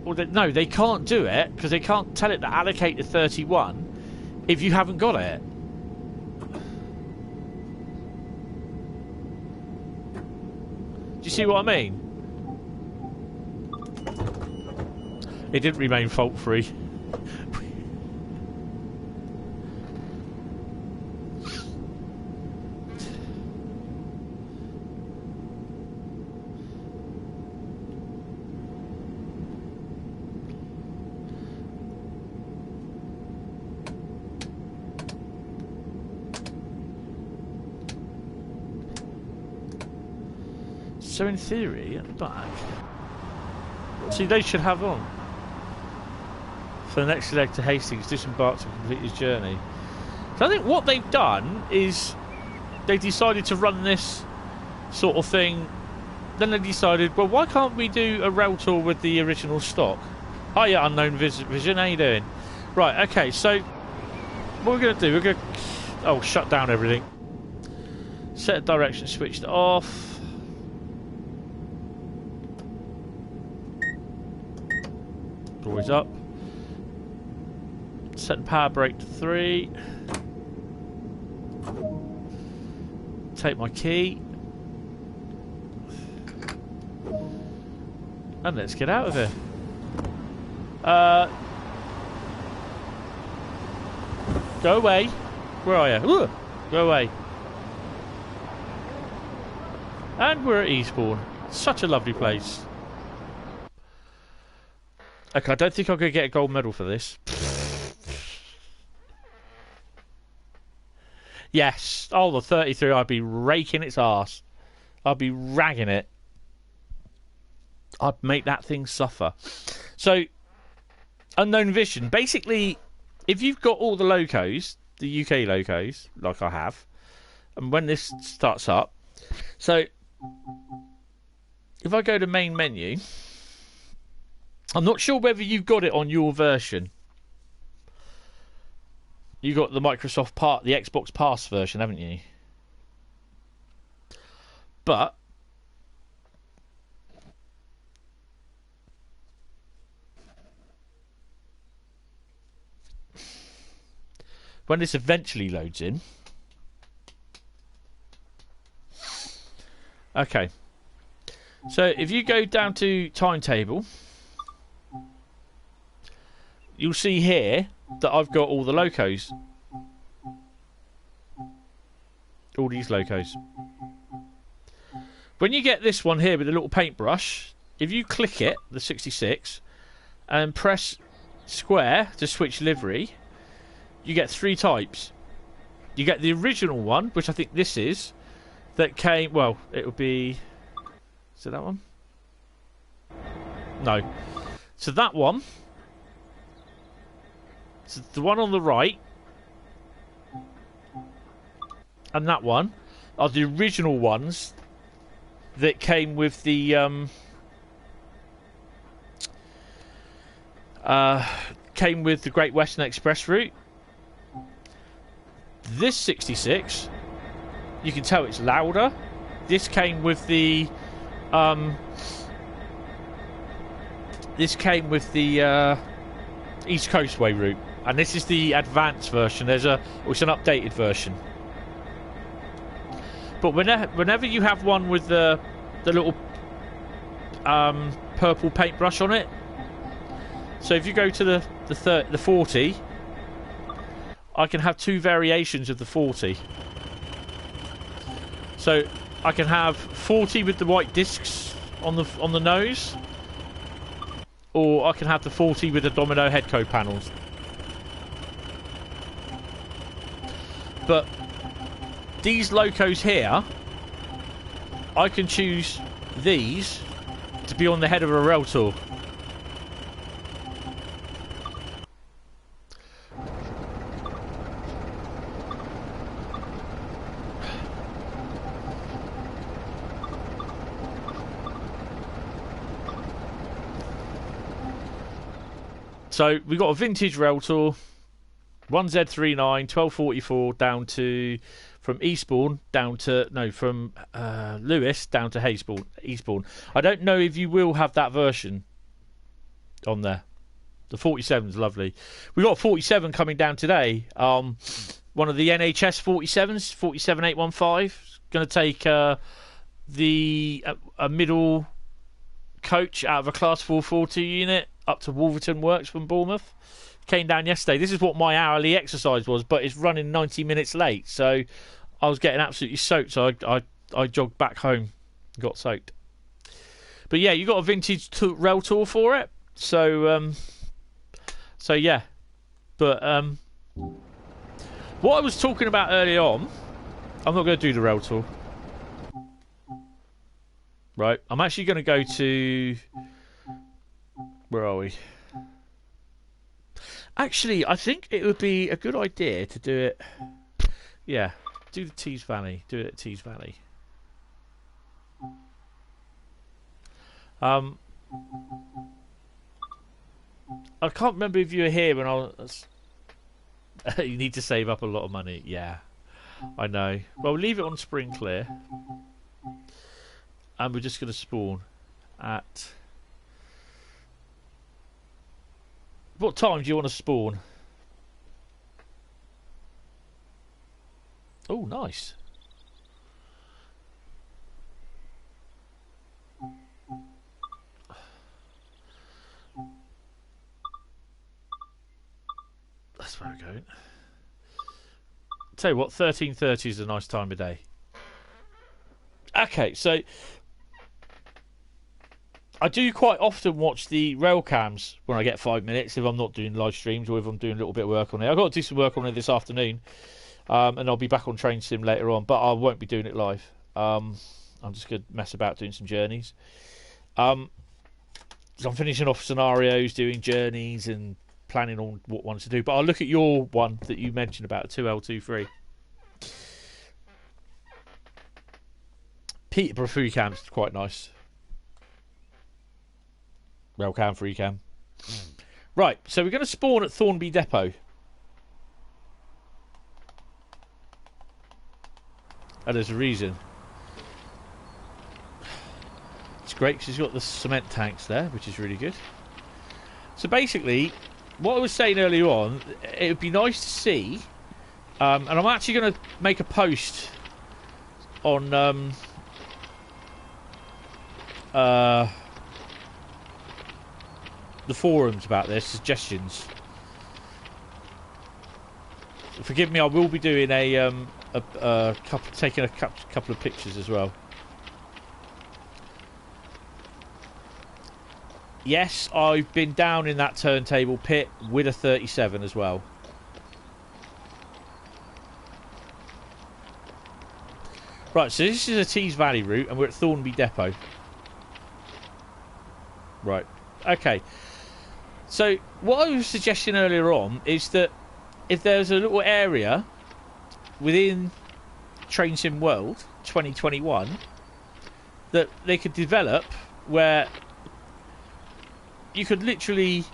Or no, they can't do it because they can't tell it to allocate the 31 if you haven't got it. you see what I mean? It didn't remain fault-free. So in theory, at the back, see, they should have on. For the next leg to Hastings, disembarked and complete his journey. So I think what they've done is they decided to run this sort of thing. Then they decided, well, why can't we do a rail tour with the original stock? Hiya, Unknown Vision, how you doing? Right, okay, so what we're going to do, we're going to shut down everything. Set direction switched off. Always up. Set the power brake to 3. Take my key. And let's get out of here. Go away. Where are you? Ooh, go away. And we're at Eastbourne. Such a lovely place. Okay, I don't think I'm going to get a gold medal for this. Yes. Oh, the 33, I'd be raking its arse. I'd be ragging it. I'd make that thing suffer. So, Unknown Vision. Basically, if you've got all the locos, the UK locos, like I have, and when this starts up, so if I go to main menu, I'm not sure whether you've got it on your version. You got the Microsoft part, the Xbox Pass version, haven't you? But when this eventually loads in, okay. So if you go down to timetable, you'll see here that I've got all the locos. All these locos. When you get this one here with the little paintbrush, if you click it, the 66, and press square to switch livery, you get 3 types. You get the original one, which I think this is, that came, well, it would be, is it that one? No. So that one, so the one on the right, and that one are the original ones that came with the Great Western Express route. This 66, you can tell it's louder. This came with the East Coastway route, and this is the advanced version. It's an updated version. But whenever you have one with the little purple paintbrush on it, so if you go to the 40, I can have 2 variations of the 40. So I can have 40 with the white discs on the nose, or I can have the 40 with the domino headco panels. But these locos here, I can choose these to be on the head of a rail tour. So we got a vintage rail tour, 1Z39, 1244 down to, from Eastbourne down to, no, from Lewes down to Eastbourne. I don't know if you will have that version on there. The 47 is lovely. We got a 47 coming down today. One of the NHS 47s, 47815, going to take a middle coach out of a Class 440 unit up to Wolverton Works from Bournemouth. Came down yesterday. This is what my hourly exercise was, but it's running 90 minutes late, so I was getting absolutely soaked. So I jogged back home, got soaked. But yeah, you got a vintage rail tour for it. So yeah. But what I was talking about early on, I'm not going to do the rail tour. Right, I'm actually going to go to... Where are we? Actually, I think it would be a good idea to do it... Yeah, do the Tees Valley. Do it at Tees Valley. I can't remember if you were here when I was... You need to save up a lot of money. Yeah, I know. Well, we'll leave it on spring clear. And we're just going to spawn at... What time do you want to spawn? Oh, nice. That's where we're going. Tell you what, 13:30 is a nice time of day. Okay, so... I do quite often watch the rail cams when I get 5 minutes if I'm not doing live streams or if I'm doing a little bit of work on it. I've got to do some work on it this afternoon, and I'll be back on Train Sim later on, but I won't be doing it live. I'm just going to mess about doing some journeys. So I'm finishing off scenarios, doing journeys and planning on what ones to do, but I'll look at your one that you mentioned about 2L23. Peterborough free cam's quite nice. Rail cam, free cam. Right, so we're going to spawn at Thornby Depot. And there's a reason. It's great because it's got the cement tanks there, which is really good. So basically, what I was saying earlier on, it would be nice to see, and I'm actually going to make a post on the forums about this, suggestions. Forgive me, I will be doing taking a couple of pictures as well. Yes, I've been down in that turntable pit with a 37 as well. Right, so this is a Tees Valley route, and we're at Thornby Depot. Right, okay. So, what I was suggesting earlier on is that if there's a little area within Train Sim World 2021 that they could develop where you could literally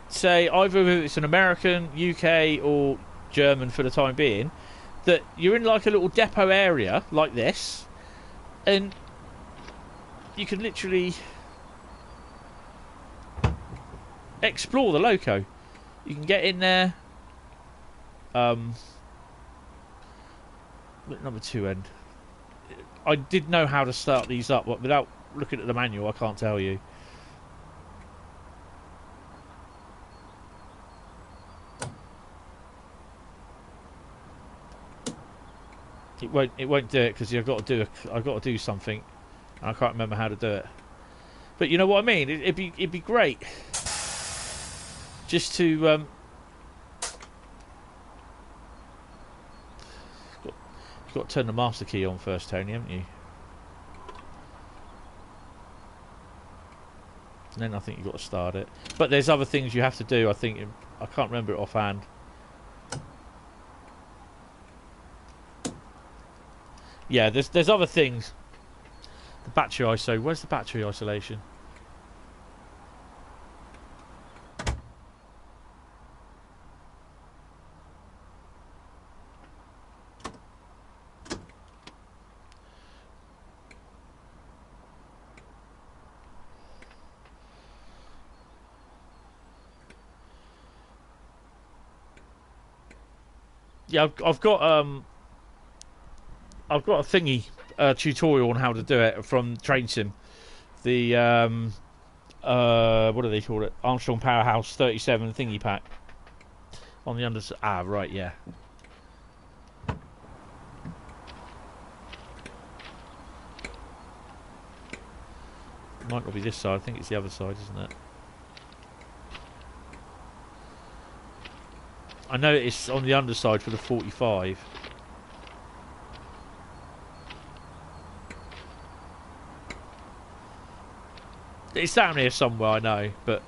say either if it's an American, UK or German for the time being, that you're in like a little depot area like this and you can literally explore the loco. You can get in there. Number 2 end. I did know how to start these up, but without looking at the manual, I can't tell you. It won't do it because I've got to do something. And I can't remember how to do it. But you know what I mean. It'd be great. Just to you've got to turn the master key on first, Tony, haven't you? And then I think you've got to start it. But there's other things you have to do. I think I can't remember it offhand. Yeah, there's other things. The battery ISO. Where's the battery isolation? Yeah, I've got a thingy a tutorial on how to do it from Train Sim. The what do they call it? Armstrong Powerhouse 37 thingy pack on the underside. Ah, right, yeah. Might not be this side. I think it's the other side, isn't it? I know it's on the underside for the 45. It's down here somewhere, I know, but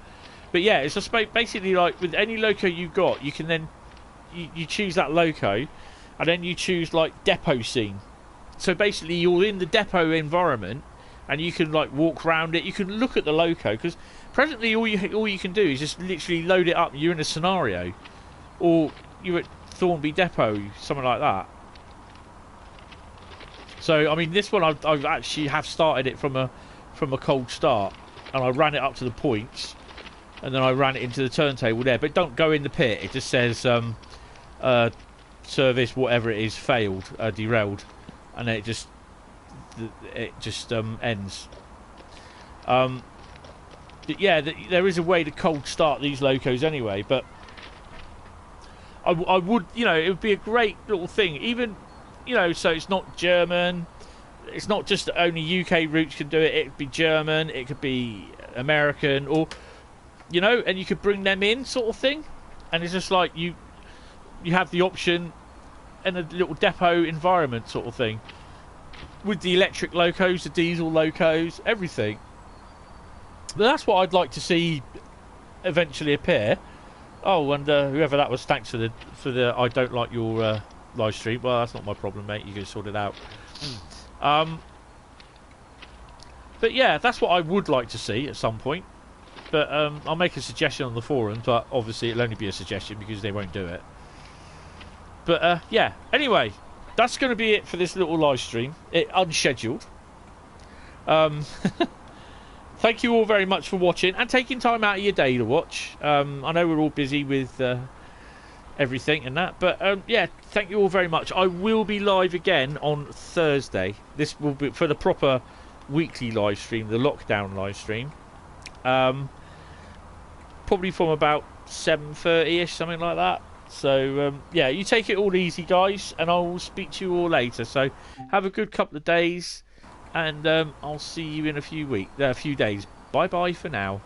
yeah, it's just basically like with any loco you've got, you can then you choose that loco, and then you choose like depot scene. So basically, you're in the depot environment, and you can like walk around it. You can look at the loco because presently all you can do is just literally load it up. You're in a scenario, or you're at Thornby Depot, something like that. So I mean, this one I've actually have started it from a cold start. And I ran it up to the points, and then I ran it into the turntable there. But don't go in the pit. It just says service whatever it is failed, derailed, and then it just ends. But yeah, there is a way to cold start these locos anyway. But I would, you know, it would be a great little thing. Even, you know, so it's not German. It's not just that only UK routes can do it. It could be German, it could be American, or, you know, and you could bring them in, sort of thing. And it's just like you have the option in a little depot environment, sort of thing, with the electric locos, the diesel locos, everything. But that's what I'd like to see eventually appear. Oh, and whoever that was, thanks for the I don't like your live stream. Well, that's not my problem, mate. You can sort it out. But yeah, that's what I would like to see at some point. But I'll make a suggestion on the forum, but obviously it'll only be a suggestion because they won't do it. But yeah, anyway, that's going to be it for this little live stream. Unscheduled. Thank you all very much for watching and taking time out of your day to watch. I know we're all busy with everything and that, but yeah, thank you all very much. I will be live again on Thursday. This will be for the proper weekly live stream, the lockdown live stream, probably from about 7:30ish, something like that. So yeah, you take it all easy, guys, and I'll speak to you all later. So have a good couple of days, and I'll see you in a few days. Bye bye for now.